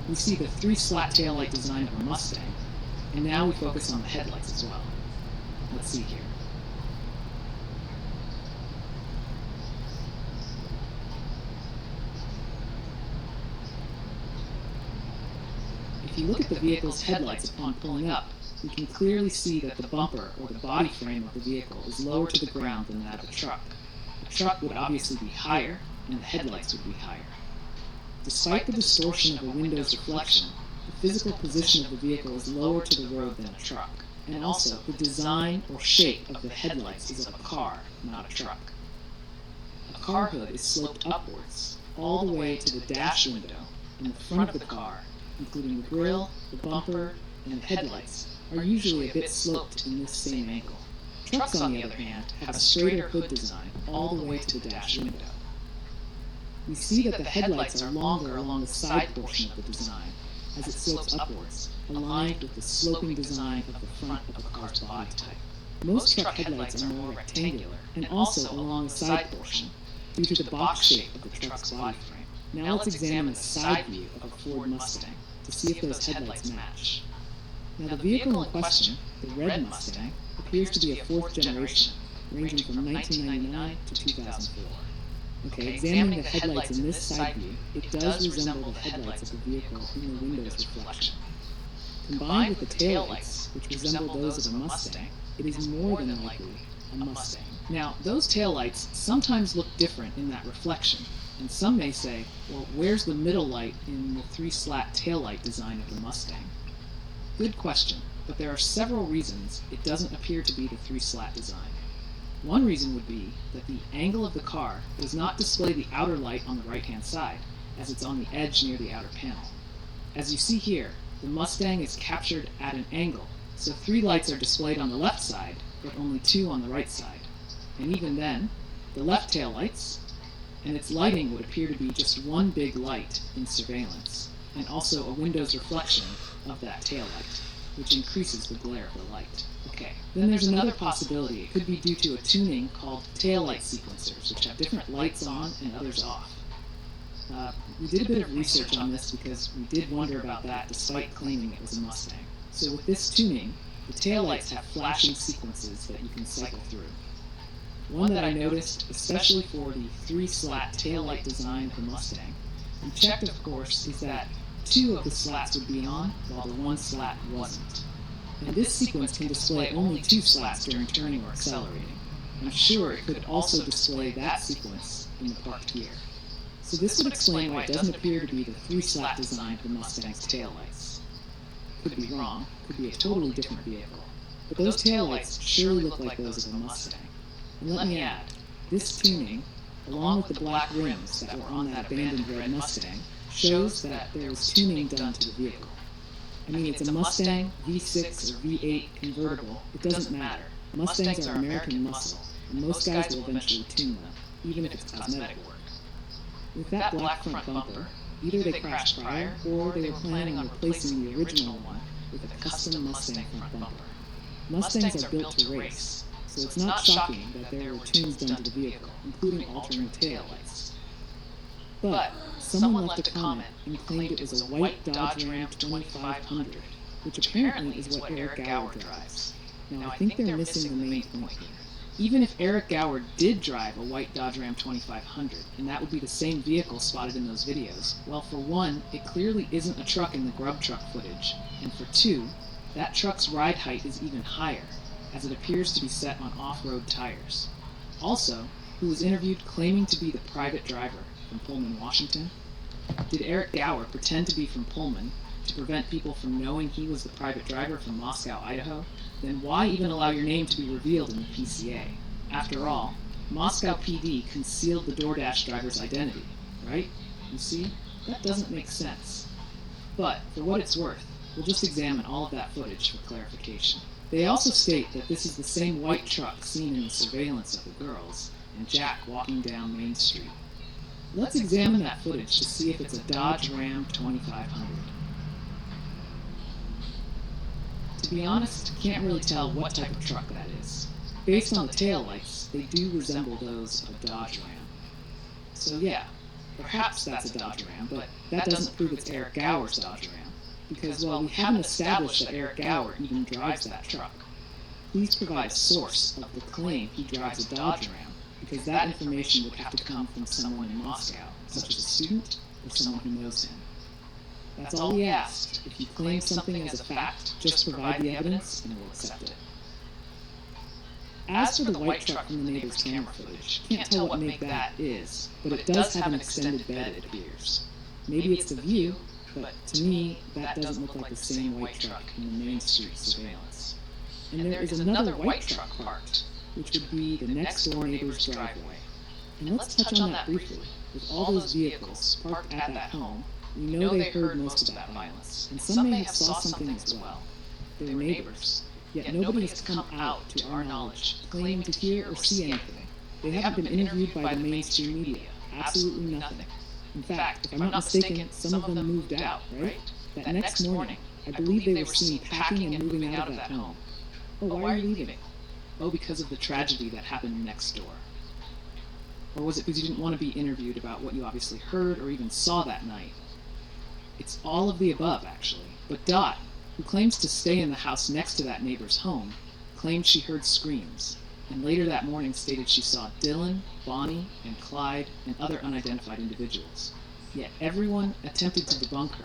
We see the 3-slat taillight design of a Mustang, and now we focus on the headlights as well. Let's see here. If you look at the vehicle's headlights upon pulling up, we can clearly see that the bumper or the body frame of the vehicle is lower to the ground than that of a truck. The truck would obviously be higher, and the headlights would be higher. Despite the distortion of the window's reflection, the physical position of the vehicle is lower to the road than a truck. And also, the design or shape of the headlights is of a car, not a truck. A car hood is sloped upwards, all the way to the dash window, and the front of the car, including the grille, the bumper, and the headlights, are usually a bit sloped in this same angle. Trucks, on the other hand, have a straighter hood design all the way to the dash window. We see that the headlights are longer along the side portion of the design, as it slopes upwards, aligned with the sloping design of the front of a car's body type. Most truck headlights are more rectangular, and also along the side portion, due to the box shape of the truck's body frame. Now let's examine the side view of a Ford Mustang to see if those headlights match. Now the vehicle in question, the red Mustang, appears to be a fourth generation, ranging from 1999 to 2004. Okay, examining the headlights in this side view, it does resemble the headlights of the vehicle in the window's reflection. Combined with the taillights, which resemble those of a Mustang, it is more than likely a Mustang. Now, those taillights sometimes look different in that reflection, and some may say, well, where's the middle light in the three-slat taillight design of the Mustang? Good question, but there are several reasons it doesn't appear to be the three-slat design. One reason would be that the angle of the car does not display the outer light on the right-hand side, as it's on the edge near the outer panel. As you see here, the Mustang is captured at an angle, so 3 lights are displayed on the left side, but only 2 on the right side. And even then, the left tail lights and its lighting would appear to be just one big light in surveillance, and also a window's reflection of that tail light, which increases the glare of the light. Okay, then there's another possibility. It could be due to a tuning called tail light sequencers, which have different lights on and others off. We did a bit of research on this because we did wonder about that despite claiming it was a Mustang. So with this tuning, the taillights have flashing sequences that you can cycle through. One that I noticed, especially for the 3-slat taillight design of the Mustang, we checked of course, is that 2 of the slats would be on while the 1 slat wasn't. And this sequence can display only 2 slats during turning or accelerating. I'm sure it could also display that sequence in the parked gear. So this would explain why it doesn't appear to be the 3-slat design of the Mustang's taillights. Could be wrong, could be a totally different vehicle. But those taillights surely look like those of a Mustang. And let me add, this tuning, along with the black rims that were on that abandoned red Mustang, shows that there was tuning done to the vehicle. I mean, it's a Mustang, V6 or V8 convertible, it doesn't matter. Mustangs are American muscle, and most guys will eventually tune them, even if it's cosmetic work. With that black front bumper, either they crashed prior, or they were planning on replacing the original one with a custom Mustang front bumper. Mustangs are built to race, so it's not shocking that there were tunes done to the vehicle, including altering the taillights. But someone left a comment and claimed it was a white Dodge Ram 2500, which apparently is what Eric Gower drives. Now I think they're missing the main point here. Even if Eric Gower did drive a white Dodge Ram 2500, and that would be the same vehicle spotted in those videos, well, for one, it clearly isn't a truck in the grub truck footage, and for two, that truck's ride height is even higher, as it appears to be set on off-road tires. Also, who was interviewed claiming to be the private driver from Pullman, Washington? Did Eric Gower pretend to be from Pullman to prevent people from knowing he was the private driver from Moscow, Idaho? Then why even allow your name to be revealed in the PCA? After all, Moscow PD concealed the DoorDash driver's identity, right? You see, that doesn't make sense. But, for what it's worth, we'll just examine all of that footage for clarification. They also state that this is the same white truck seen in the surveillance of the girls and Jack walking down Main Street. Let's examine that footage to see if it's a Dodge Ram 2500. To be honest, can't really tell what type of truck that is. Based on the taillights, they do resemble those of a Dodge Ram. So yeah, perhaps that's a Dodge Ram, but that doesn't prove it's Eric Gower's Dodge Ram, because, well, we haven't established that Eric Gower even drives that truck. Please provide a source of the claim he drives a Dodge Ram, because that information would have to come from someone in Moscow, such as a student or someone who knows him. That's all we asked. If you claim something as a fact, just provide the evidence and we'll accept it. As for the white truck from the neighbor's camera footage, can't tell what make that is, but it does have an extended bed, it appears. Maybe it's the view, but to me, that doesn't look like the same white truck in the Main Street surveillance. And there is another white truck parked, which would be the next door neighbor's driveway. And let's touch on that briefly. With all those vehicles parked at that home, we know they heard most of that violence, and some may have saw something as well. They were neighbors, yet nobody has come out, to our knowledge, claiming to hear or see anything. They haven't been interviewed by the mainstream media. Absolutely nothing. In fact, if I'm not mistaken, some of them moved out, right? That next morning, I believe they were seen packing and moving out of that home. Oh, why are you leaving? Oh, because of the tragedy that happened next door. Or was it because you didn't want to be interviewed about what you obviously heard or even saw that night? It's all of the above, actually. But Dot, who claims to stay in the house next to that neighbor's home, claimed she heard screams, and later that morning stated she saw Dylan, Bonnie, and Clyde, and other unidentified individuals. Yet everyone attempted to debunk her,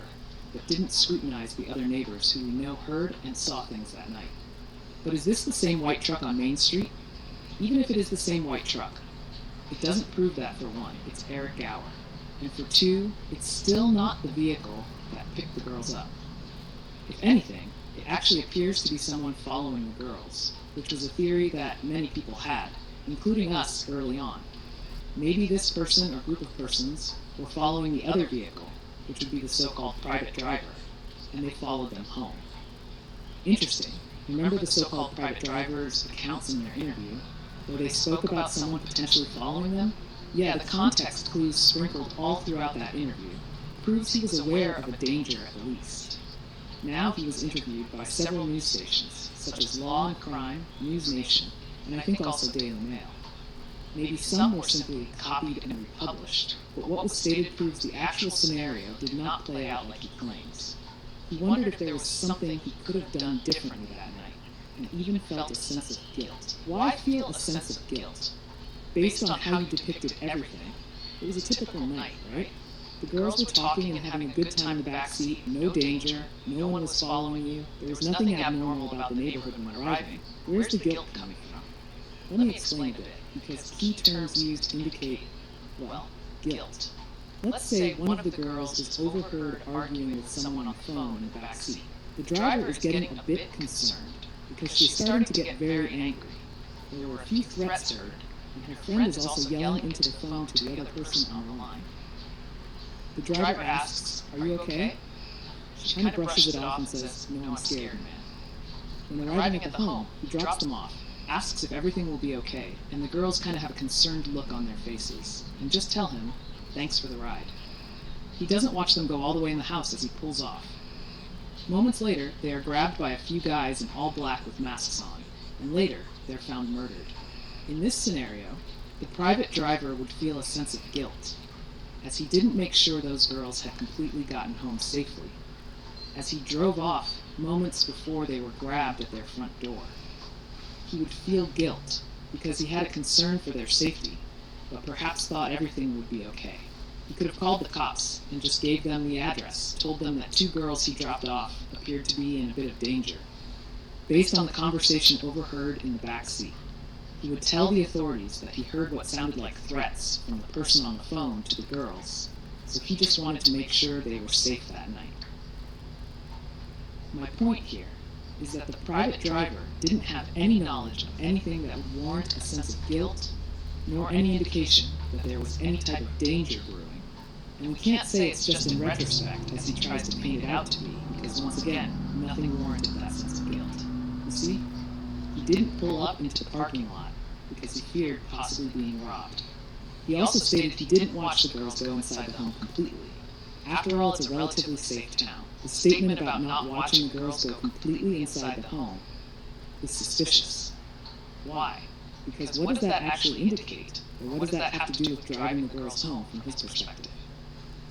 but didn't scrutinize the other neighbors who we know heard and saw things that night. But is this the same white truck on Main Street? Even if it is the same white truck, it doesn't prove that. For one, it's Eric Gower, and for two, it's still not the vehicle that picked the girls up. If anything, it actually appears to be someone following the girls, which was a theory that many people had, including us early on. Maybe this person or group of persons were following the other vehicle, which would be the so-called private driver, and they followed them home. Interesting. Remember the so-called private driver's accounts in their interview, where they spoke about someone potentially following them? Yeah, the context clues sprinkled all throughout that interview proves he was aware of a danger at the least. Now he was interviewed by several news stations, such as Law and Crime, News Nation, and I think also Daily Mail. Maybe some were simply copied and republished, but what was stated proves the actual scenario did not play out like he claims. He wondered if there was something he could have done differently that night, and even felt a sense of guilt. Why feel a sense of guilt? Based on how you depicted everything, it was a typical night, right? The girls were talking and having a good time in the back seat, no danger, no one was following you, there was nothing abnormal about the neighborhood when arriving. Where's the guilt coming from? Let me explain a bit, because key terms used indicate, well, guilt. Let's say one of the girls is overheard arguing with someone on the phone in the back seat. The driver is getting a bit concerned, because she is starting to get very angry. There were a few threats heard, and her friend is also yelling into the phone to the other person on the line. The driver asks, "Are you okay?" She kind of brushes it off and says, "No, I'm scared, man." When arriving at the home, he drops them off, asks if everything will be okay, and the girls kind of have a concerned look on their faces, and just tell him, "Thanks for the ride." He doesn't watch them go all the way in the house as he pulls off. Moments later, they are grabbed by a few guys in all black with masks on, and later, they're found murdered. In this scenario, the private driver would feel a sense of guilt, as he didn't make sure those girls had completely gotten home safely, as he drove off moments before they were grabbed at their front door. He would feel guilt because he had a concern for their safety, but perhaps thought everything would be okay. He could have called the cops and just gave them the address, told them that two girls he dropped off appeared to be in a bit of danger. Based on the conversation overheard in the back seat, he would tell the authorities that he heard what sounded like threats from the person on the phone to the girls, so he just wanted to make sure they were safe that night. My point here is that the private driver didn't have any knowledge of anything that would warrant a sense of guilt, nor any indication that there was any type of danger brewing. And we can't say it's just in retrospect, as he tries to paint it out to be, because once again, nothing warranted that sense of guilt. You see? He didn't pull up into the parking lot because he feared possibly being robbed. He also stated he didn't watch the girls go inside the home completely. After all, it's a relatively safe town. The statement about not watching the girls go completely inside the home is suspicious. Why? Because what does that actually indicate? Or what does that have to do with driving the girls home from his perspective?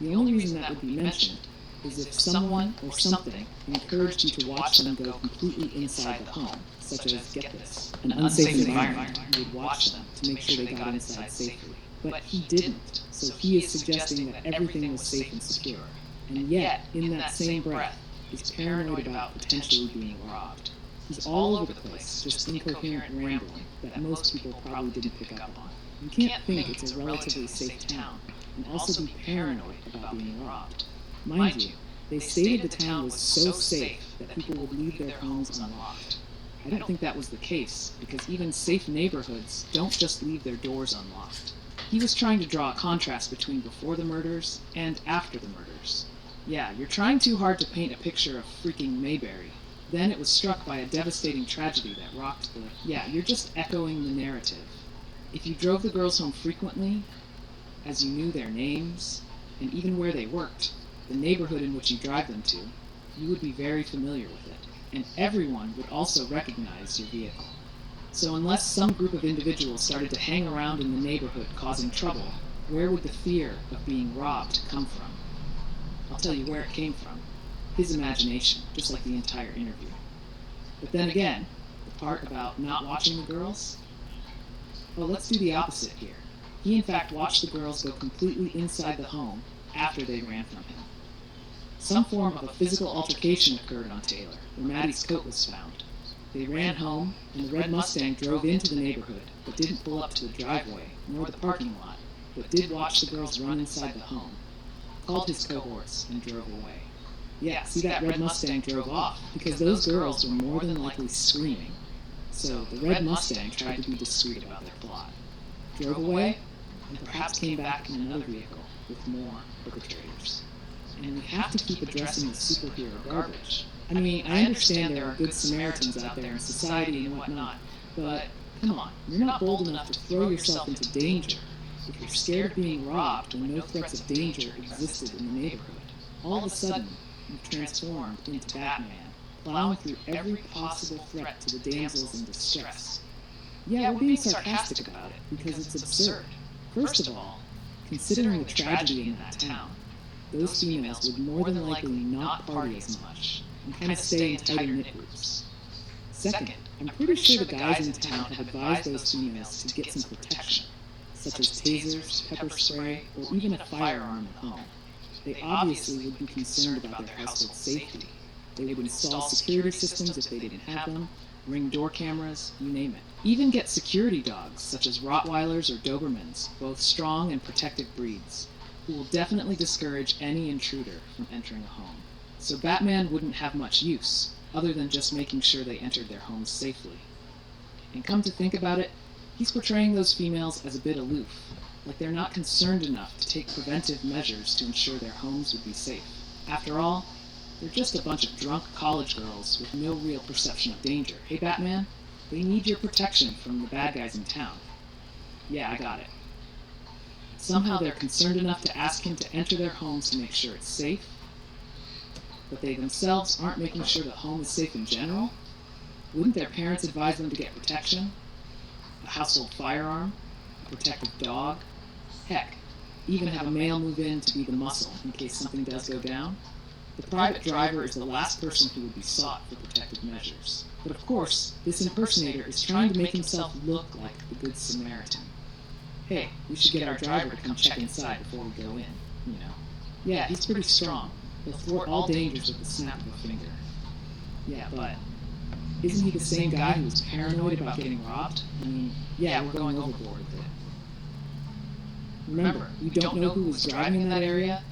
The only reason that would be mentioned is if someone or something encouraged you to watch them go completely inside the home, such as, get this, an unsafe environment. You would watch them to make sure they got inside safely. But he didn't, so he is suggesting that everything was safe and secure. And yet, in that same breath, is paranoid about potentially being robbed. He's all over the place, just incoherent rambling that most people probably didn't pick up on. You can't think it's a relatively safe town and also be paranoid about being robbed. Mind you, They stated the town was so safe that people would leave their homes unlocked. I don't think that was the case, because even safe neighborhoods don't just leave their doors unlocked. He was trying to draw a contrast between before the murders and after the murders. Yeah, you're trying too hard to paint a picture of freaking Mayberry. Then it was struck by a devastating tragedy that rocked the... Yeah, you're just echoing the narrative. If you drove the girls home frequently, as you knew their names, and even where they worked, the neighborhood in which you drive them to, you would be very familiar with it, and everyone would also recognize your vehicle. So unless some group of individuals started to hang around in the neighborhood causing trouble, where would the fear of being robbed come from? I'll tell you where it came from. His imagination, just like the entire interview. But then again, the part about not watching the girls? Well, let's do the opposite here. He in fact watched the girls go completely inside the home after they ran from him. Some form of a physical altercation occurred on Taylor, where Maddie's coat was found. They ran home, and the red Mustang drove into the neighborhood, but didn't pull up to the driveway, nor the parking lot, but did watch the girls run inside the home, called his cohorts, and drove away. Yeah, see, that red Mustang drove off, because those girls were more than likely screaming. So the red Mustang tried to be discreet about their plot. Drove away, and perhaps came back in another vehicle with more perpetrators. And we have to keep addressing the superhero garbage. I mean, I understand there are good Samaritans out there in society and whatnot, but come on, you're not bold enough to throw yourself into danger if you're scared of being robbed when no threats of danger existed in the neighborhood. All of a sudden, you've transformed into Batman, plowing through every possible threat to the damsels in distress. Yeah, we're being sarcastic about it, because it's absurd. First of all, considering the tragedy in that town, those females would more than likely not party as much, and kind of stay in tighter knit groups. Second, I'm pretty sure the guys in town have advised those females to get some protection, such as tasers, pepper spray, or even a firearm at home. They obviously would be concerned about their household safety. They would install security systems if they didn't have them, ring door cameras, you name it. Even get security dogs, such as Rottweilers or Dobermans, both strong and protective breeds, who will definitely discourage any intruder from entering a home. So Batman wouldn't have much use, other than just making sure they entered their homes safely. And come to think about it, he's portraying those females as a bit aloof, like they're not concerned enough to take preventive measures to ensure their homes would be safe. After all, they're just a bunch of drunk college girls with no real perception of danger. Hey Batman, they need your protection from the bad guys in town. Yeah, I got it. Somehow they're concerned enough to ask him to enter their homes to make sure it's safe, but they themselves aren't making sure the home is safe in general? Wouldn't their parents advise them to get protection? A household firearm? A protective dog? Heck, even have a male move in to be the muscle in case something does go down? The private driver is the last person who would be sought for protective measures. But of course, this impersonator is trying to make himself look like the Good Samaritan. Hey, we should get our driver to come check inside before we go in, you know. Yeah, he's pretty strong. He'll thwart all dangers with the snap of a finger. Yeah, but isn't he the same guy who was paranoid about getting robbed? I mean, yeah, we're going overboard with it. Remember, we don't know who was driving in that area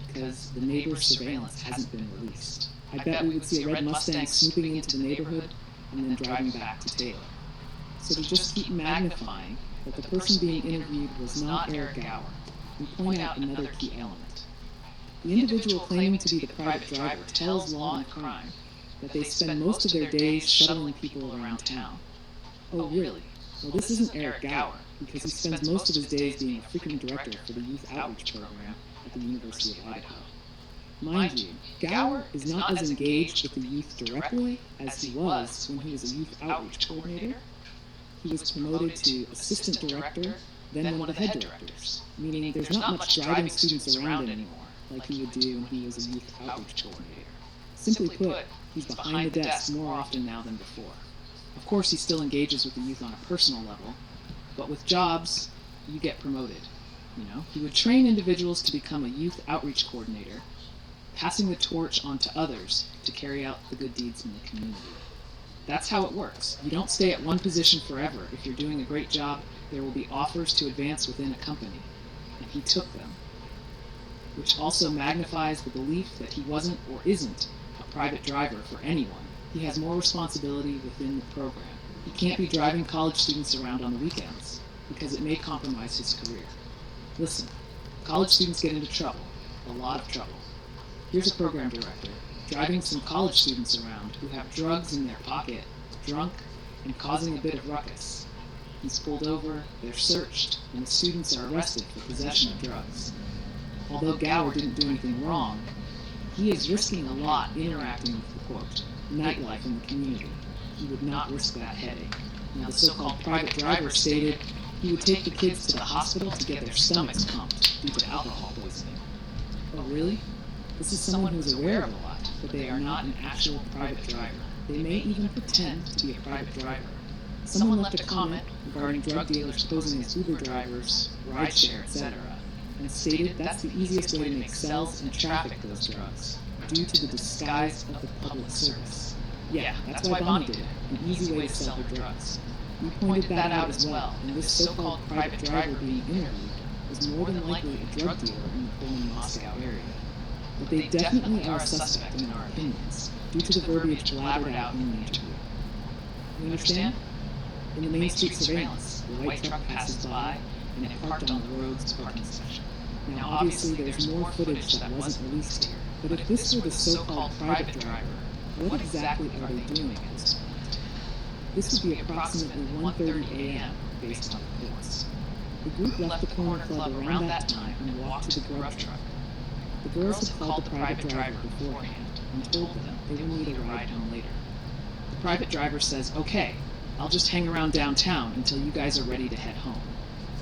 because the neighbor's surveillance hasn't been released. I bet we would see a red Mustang snooping into the neighborhood and then driving back to Taylor. So to just keep magnifying that the person being interviewed was not Eric Gower, we point out another key element. The individual claiming to be the private driver tells Law and Crime that they spend most of their days shuttling people around town. Oh, really? Well, this isn't Eric Gower, because he spends most of his days being a freaking director for the youth outreach program at the University of Idaho. Mind you, Gower is not as engaged with the youth directly as he was when he was a youth outreach coordinator. He was promoted to assistant director, then one of the head directors, meaning there's not much driving students around anymore, like he would do when he was a youth outreach coordinator. Simply put, he's behind the desk more often now than before. Of course, he still engages with the youth on a personal level, but with jobs, you get promoted. You know, he would train individuals to become a youth outreach coordinator, passing the torch on to others to carry out the good deeds in the community. That's how it works. You don't stay at one position forever. If you're doing a great job, there will be offers to advance within a company, and he took them. which also magnifies the belief that he wasn't or isn't a private driver for anyone. He has more responsibility within the program. He can't be driving college students around on the weekends, because it may compromise his career. Listen, college students get into trouble, a lot of trouble. Here's a program director driving some college students around who have drugs in their pocket, drunk, and causing a bit of ruckus. He's pulled over, they're searched, and the students are arrested for possession of drugs. Although Gower didn't do anything wrong, he is risking a lot interacting with the, quote, nightlife in the community. He would not risk that headache. Now, the so-called private driver stated he would take the kids to the hospital to get their stomachs pumped due to alcohol poisoning. Oh, really? This is someone who is aware of a lot, but they are not an actual private driver. They may even pretend to be a private driver. Someone left a comment regarding drug dealers posing as Uber drivers, rideshare, etc., and stated that's the easiest way to make sales and traffic those drugs, due to the disguise of the public service. Yeah, that's why Bonnie did it, an easy way to sell her drugs. We pointed that out as well, and this so-called private driver being interviewed was more than likely a drug dealer in the Pullman-Moscow area. But they definitely are a suspect in our opinions, due to the verbiage blabbered out in the interview. You understand? In the Main Street surveillance, the white truck passes by, and it parked on the road's parking section. Now obviously there's more footage that wasn't released here, but if this were the so-called private driver, what exactly are they doing at this point? This would be approximately 1:30 a.m. based on reports. The group left the corner club around that time and walked to the grub truck. The girls had called the private driver beforehand and told them they will need a ride home later. The private driver says, okay, I'll just hang around downtown until you guys are ready to head home.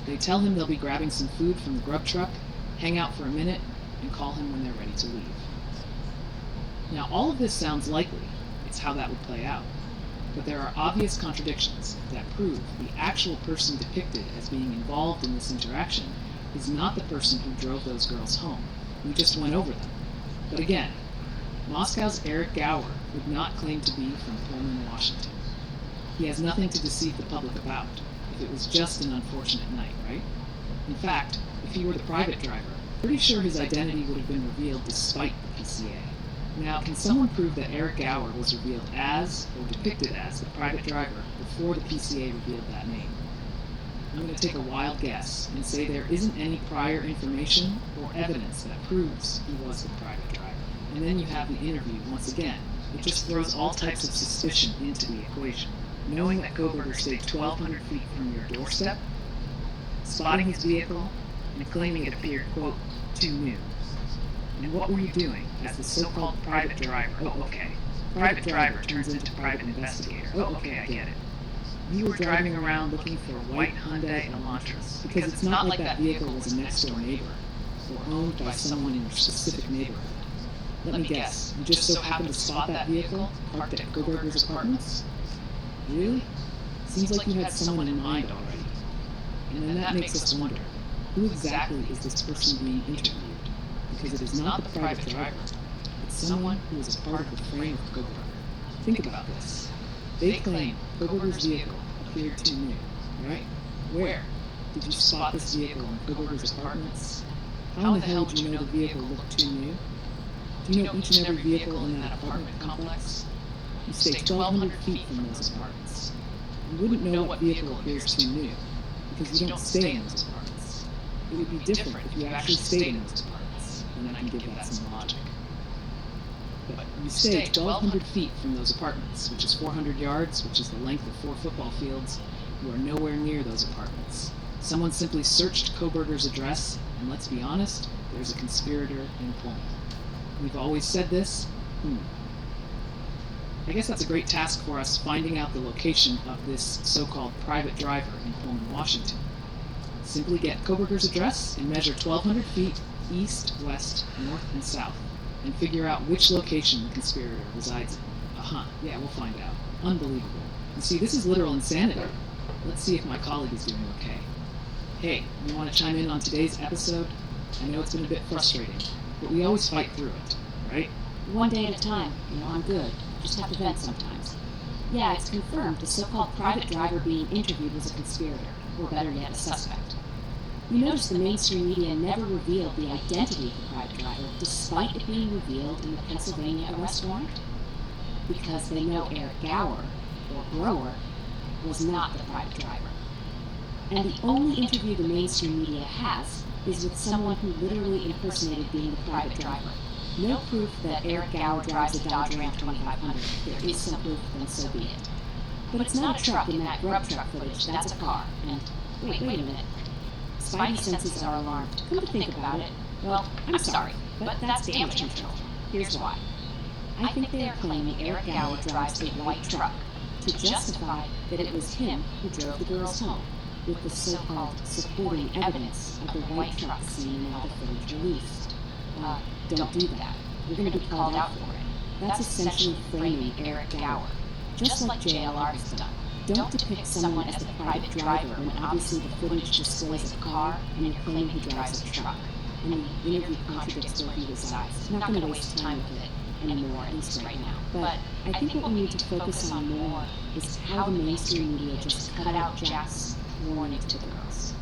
They tell him they'll be grabbing some food from the grub truck, hang out for a minute, and call him when they're ready to leave. Now all of this sounds likely. It's how that would play out. But there are obvious contradictions that prove the actual person depicted as being involved in this interaction is not the person who drove those girls home. We just went over them. But again, Moscow's Eric Gower would not claim to be from Pullman, Washington. He has nothing to deceive the public about, if it was just an unfortunate night, right? In fact, if he were the private driver, pretty sure his identity would have been revealed despite the PCA. Now, can someone prove that Eric Gower was revealed as, or depicted as, the private driver before the PCA revealed that name? I'm going to take a wild guess and say there isn't any prior information or evidence that proves he was the private driver. And then you have the interview once again. It just throws all types of suspicion into the equation. Knowing that Koberger stayed 1,200 feet from your doorstep, spotting his vehicle, and claiming it appeared, quote, too new. And what were you doing as the so-called private driver? Oh, okay. Private driver turns into private investigator. Oh, okay, I get it. You were driving around looking for a white Hyundai Elantras, because it's not like that vehicle was a next-door neighbor, or owned by someone in your specific neighborhood. Let me guess, you just so happened to spot that vehicle parked at Koberger's apartments? Really? Seems like you had someone in mind already. And then that makes us wonder, who exactly is this person being interviewed? Because it is not the private driver. It's someone who is a part of the frame of Koberger. Think about this. They claim Koberger's vehicle appeared too new, right? Where? Did you spot this vehicle in Koberger's apartments? How in the hell did you know the vehicle looked too new? Do you know each and every vehicle in that apartment complex? You stay 1,200 feet from those apartments. You wouldn't know what vehicle appears too new, because you don't stay in those apartments. It would be different if you actually stayed in those apartments, and then I can give that some logic. But you stay 1,200 feet from those apartments, which is 400 yards, which is the length of 4 football fields. You are nowhere near those apartments. Someone simply searched Koberger's address, and let's be honest, there's a conspirator in Pullman. We've always said this. I guess that's a great task for us, finding out the location of this so-called private driver in Pullman, Washington. Simply get Koberger's address and measure 1,200 feet east, west, north, and south, and figure out which location the conspirator resides in. Yeah, we'll find out. Unbelievable. You see, this is literal insanity. Let's see if my colleague is doing okay. Hey, you want to chime in on today's episode? I know it's been a bit frustrating, but we always fight through it, right? One day at a time. I'm good. Just have to vent sometimes. Yeah, it's confirmed the so-called private driver being interviewed was a conspirator, or better yet, a suspect. You notice the mainstream media never revealed the identity of the private driver, despite it being revealed in the Pennsylvania arrest warrant? Because they know Eric Gower, or Grower, was not the private driver. And the only interview the mainstream media has is with someone who literally impersonated being the private driver. No proof that Eric Gower drives a Dodge Ram 2500. There is some proof, then so be it. But it's not a truck in that grub truck footage, that's a car. And wait a minute. Spidey senses are alarmed. Come to think about it, well, I'm sorry, but that's damage control. Here's why. I think they are claiming Eric Gower drives the white truck to justify that it was him who drove the girls home, with the so-called supporting evidence of the white truck seen in all the footage released. Don't do that. You're going to be called out for it. That's essentially framing Eric Gower, just like JLR has done. Don't depict someone as the private driver when obviously the footage displays a car and you're claiming he drives a truck. And the interview contradicts where he resides. I'm not going to waste time with it anymore, at least right now. But I think what we need to focus on more is how the mainstream media just cut out Jack's warning to the girls.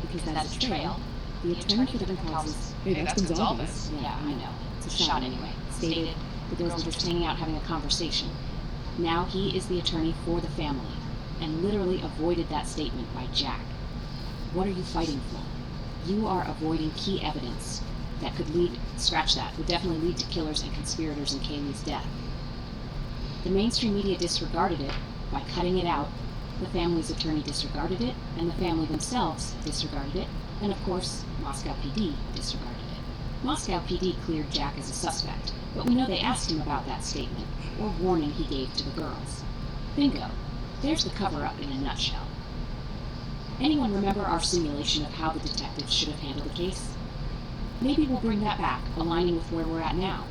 Because as a trail, the attorney for the Gonzalez's, Hey, that's Gonzalez. yeah, I know, it's a shot anyway, stated the girls were just hanging out having a conversation. Now he is the attorney for the family, and literally avoided that statement by Jack. What are you fighting for? You are avoiding key evidence that could lead, would definitely lead to killers and conspirators in Kaylee's death. The mainstream media disregarded it by cutting it out. The family's attorney disregarded it, and the family themselves disregarded it, and of course, Moscow PD disregarded it. Moscow PD cleared Jack as a suspect, but we know they asked him about that statement, or warning he gave to the girls. Bingo. There's the cover-up in a nutshell. Anyone remember our simulation of how the detectives should have handled the case? Maybe we'll bring that back, aligning with where we're at now.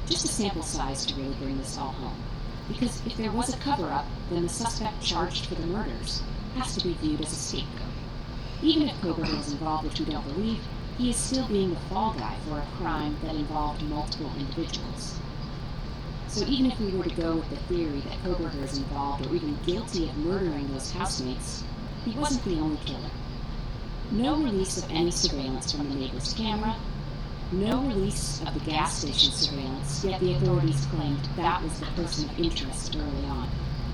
Just a sample size to really bring this all home. Because if there was a cover-up, then the suspect charged for the murders has to be viewed as a scapegoat. Even if Coburn was involved, which we don't believe, he is still being the fall guy for a crime that involved multiple individuals. So even if we were to go with the theory that Koberger is involved or even guilty of murdering those housemates, he wasn't the only killer. No release of any surveillance from the neighbor's camera, no release of the gas station surveillance, yet the authorities claimed that was the person of interest early on,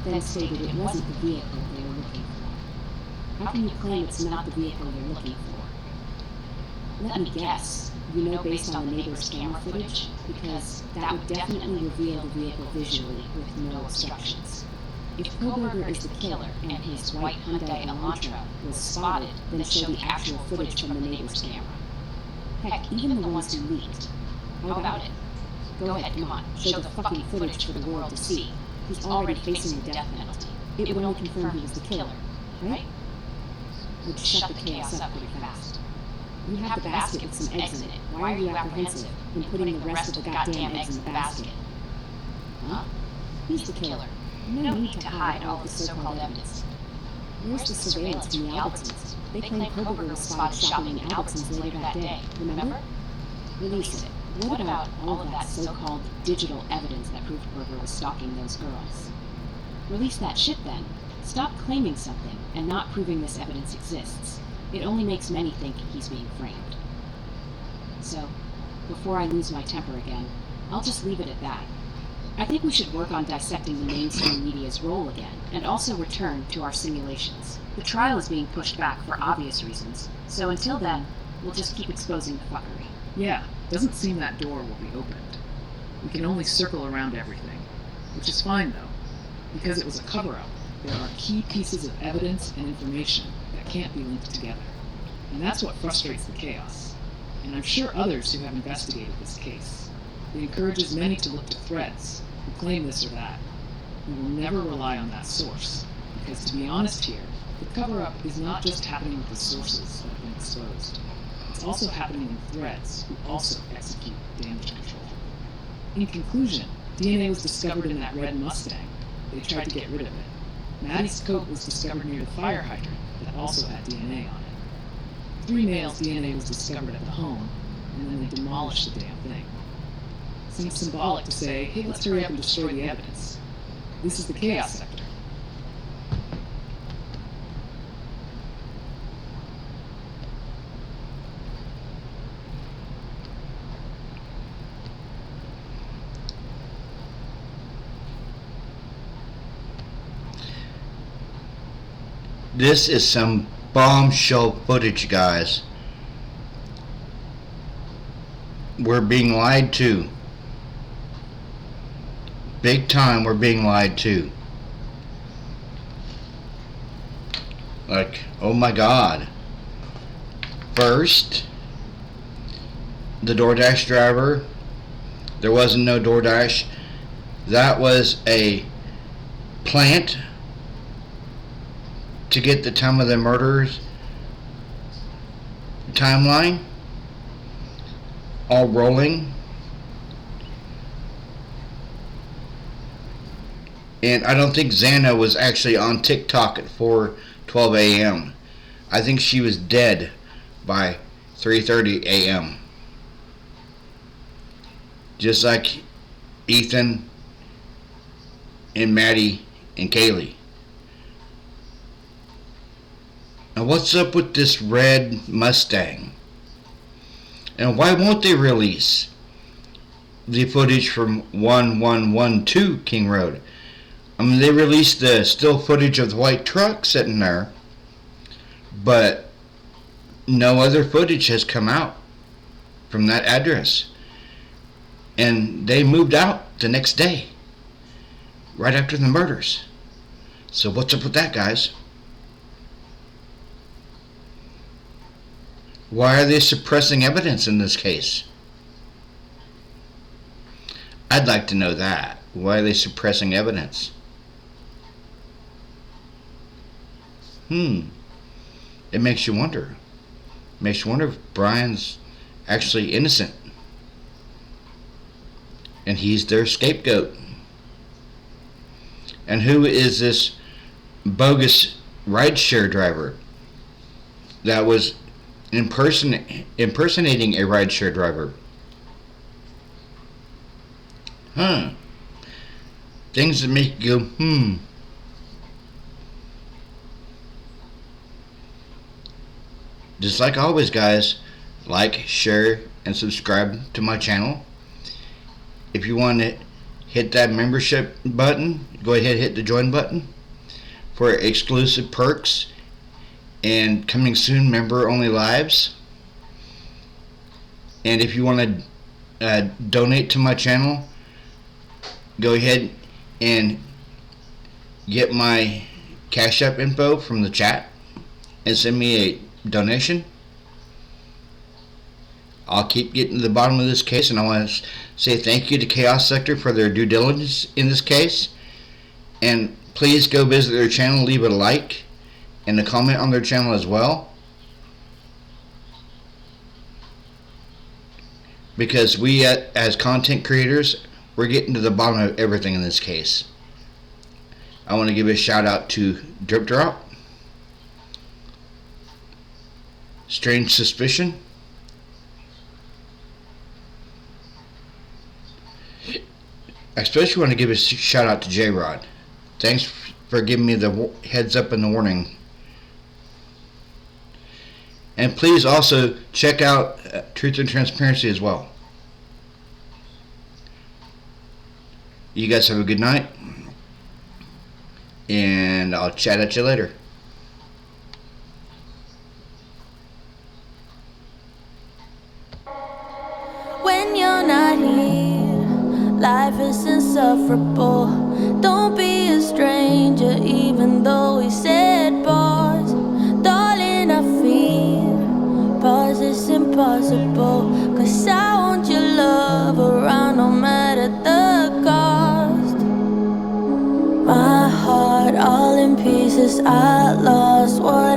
then stated it wasn't the vehicle they were looking for. How can you claim it's not the vehicle you're looking for? Let me guess. You know based on the neighbor's camera footage, because that would definitely reveal the vehicle visually with no obstructions. If Koberger is the killer and his white Hyundai Elantra was spotted, then show the actual footage from the neighbor's camera. Heck, even the ones who leaked. How about it? Go ahead, come on, show the fucking footage for the world to see. He's already facing the death penalty. It would only confirm he was the killer, right? Would shut the chaos up pretty fast. You have the basket with some eggs in it. Why are you apprehensive in putting the rest of the goddamn eggs in the basket? Huh? He's the killer. No need to hide all the so-called evidence. Where's the surveillance from the Albertsons? They claim Koberger was spotted shopping in Albertsons later that day. Remember? Release it. What about all of that so-called digital evidence that proved Koberger was stalking those girls? Release that shit then. Stop claiming something and not proving this evidence exists. It only makes many think he's being framed. So, before I lose my temper again, I'll just leave it at that. I think we should work on dissecting the mainstream media's role again, and also return to our simulations. The trial is being pushed back for obvious reasons, so until then, we'll just keep exposing the fuckery. Yeah, doesn't seem that door will be opened. We can only circle around everything, which is fine though, because it was a cover-up. There are key pieces of evidence and information that can't be linked together. And that's what frustrates the chaos. And I'm sure others who have investigated this case. It encourages many to look to threads, who claim this or that. We will never rely on that source, because to be honest here, the cover-up is not just happening with the sources that have been exposed. It's also happening in threads who also execute damage control. In conclusion, DNA was discovered in that red Mustang. They tried to get rid of it. Maddie's coat was discovered near the fire hydrant that also had DNA on it. 3 males' DNA was discovered at the home, and then they demolished the damn thing. Seems symbolic to say, hey, let's hurry up and destroy the evidence. This is the Chaos Sector. This is some bombshell footage, guys. We're being lied to. Big time, we're being lied to. Like, oh my God. First, the DoorDash driver. There wasn't no DoorDash. That was a plant to get the time of the murders timeline all rolling. And I don't think Xana was actually on TikTok at 4:12 a.m. I think she was dead by 3:30 a.m. Just like Ethan and Maddie and Kaylee. Now what's up with this red Mustang? And why won't they release the footage from 1112 King Road? I mean, they released the still footage of the white truck sitting there, but no other footage has come out from that address. And they moved out the next day, right after the murders. So what's up with that, guys? Why are they suppressing evidence in this case? I'd like to know that. Why are they suppressing evidence? It makes you wonder. It makes you wonder if Brian's actually innocent. And he's their scapegoat. And who is this bogus rideshare driver that was impersonating a rideshare driver? Things that make you go, Just like always, guys, like, share, and subscribe to my channel. If you want to hit that membership button, go ahead and hit the join button for exclusive perks and coming soon member only lives. And if you want to donate to my channel, go ahead and get my Cash App info from the chat and send me a donation. I'll keep getting to the bottom of this case, and I want to say thank you to Chaos Sector for their due diligence in this case. And please go visit their channel, leave a like and a comment on their channel as well, because we as content creators, we're getting to the bottom of everything in this case. I want to give a shout out to Drip Drop, Strange Suspicion, I especially want to give a shout out to J-Rod. Thanks for giving me the heads up and the warning. And please also check out Truth and Transparency as well. You guys have a good night, and I'll chat at you later. When you're not here, life is insufferable. Don't be a stranger, even though we said pause. Darling, I fear pause is impossible, 'cause I want your love around no matter the cost. My heart all in pieces, I lost what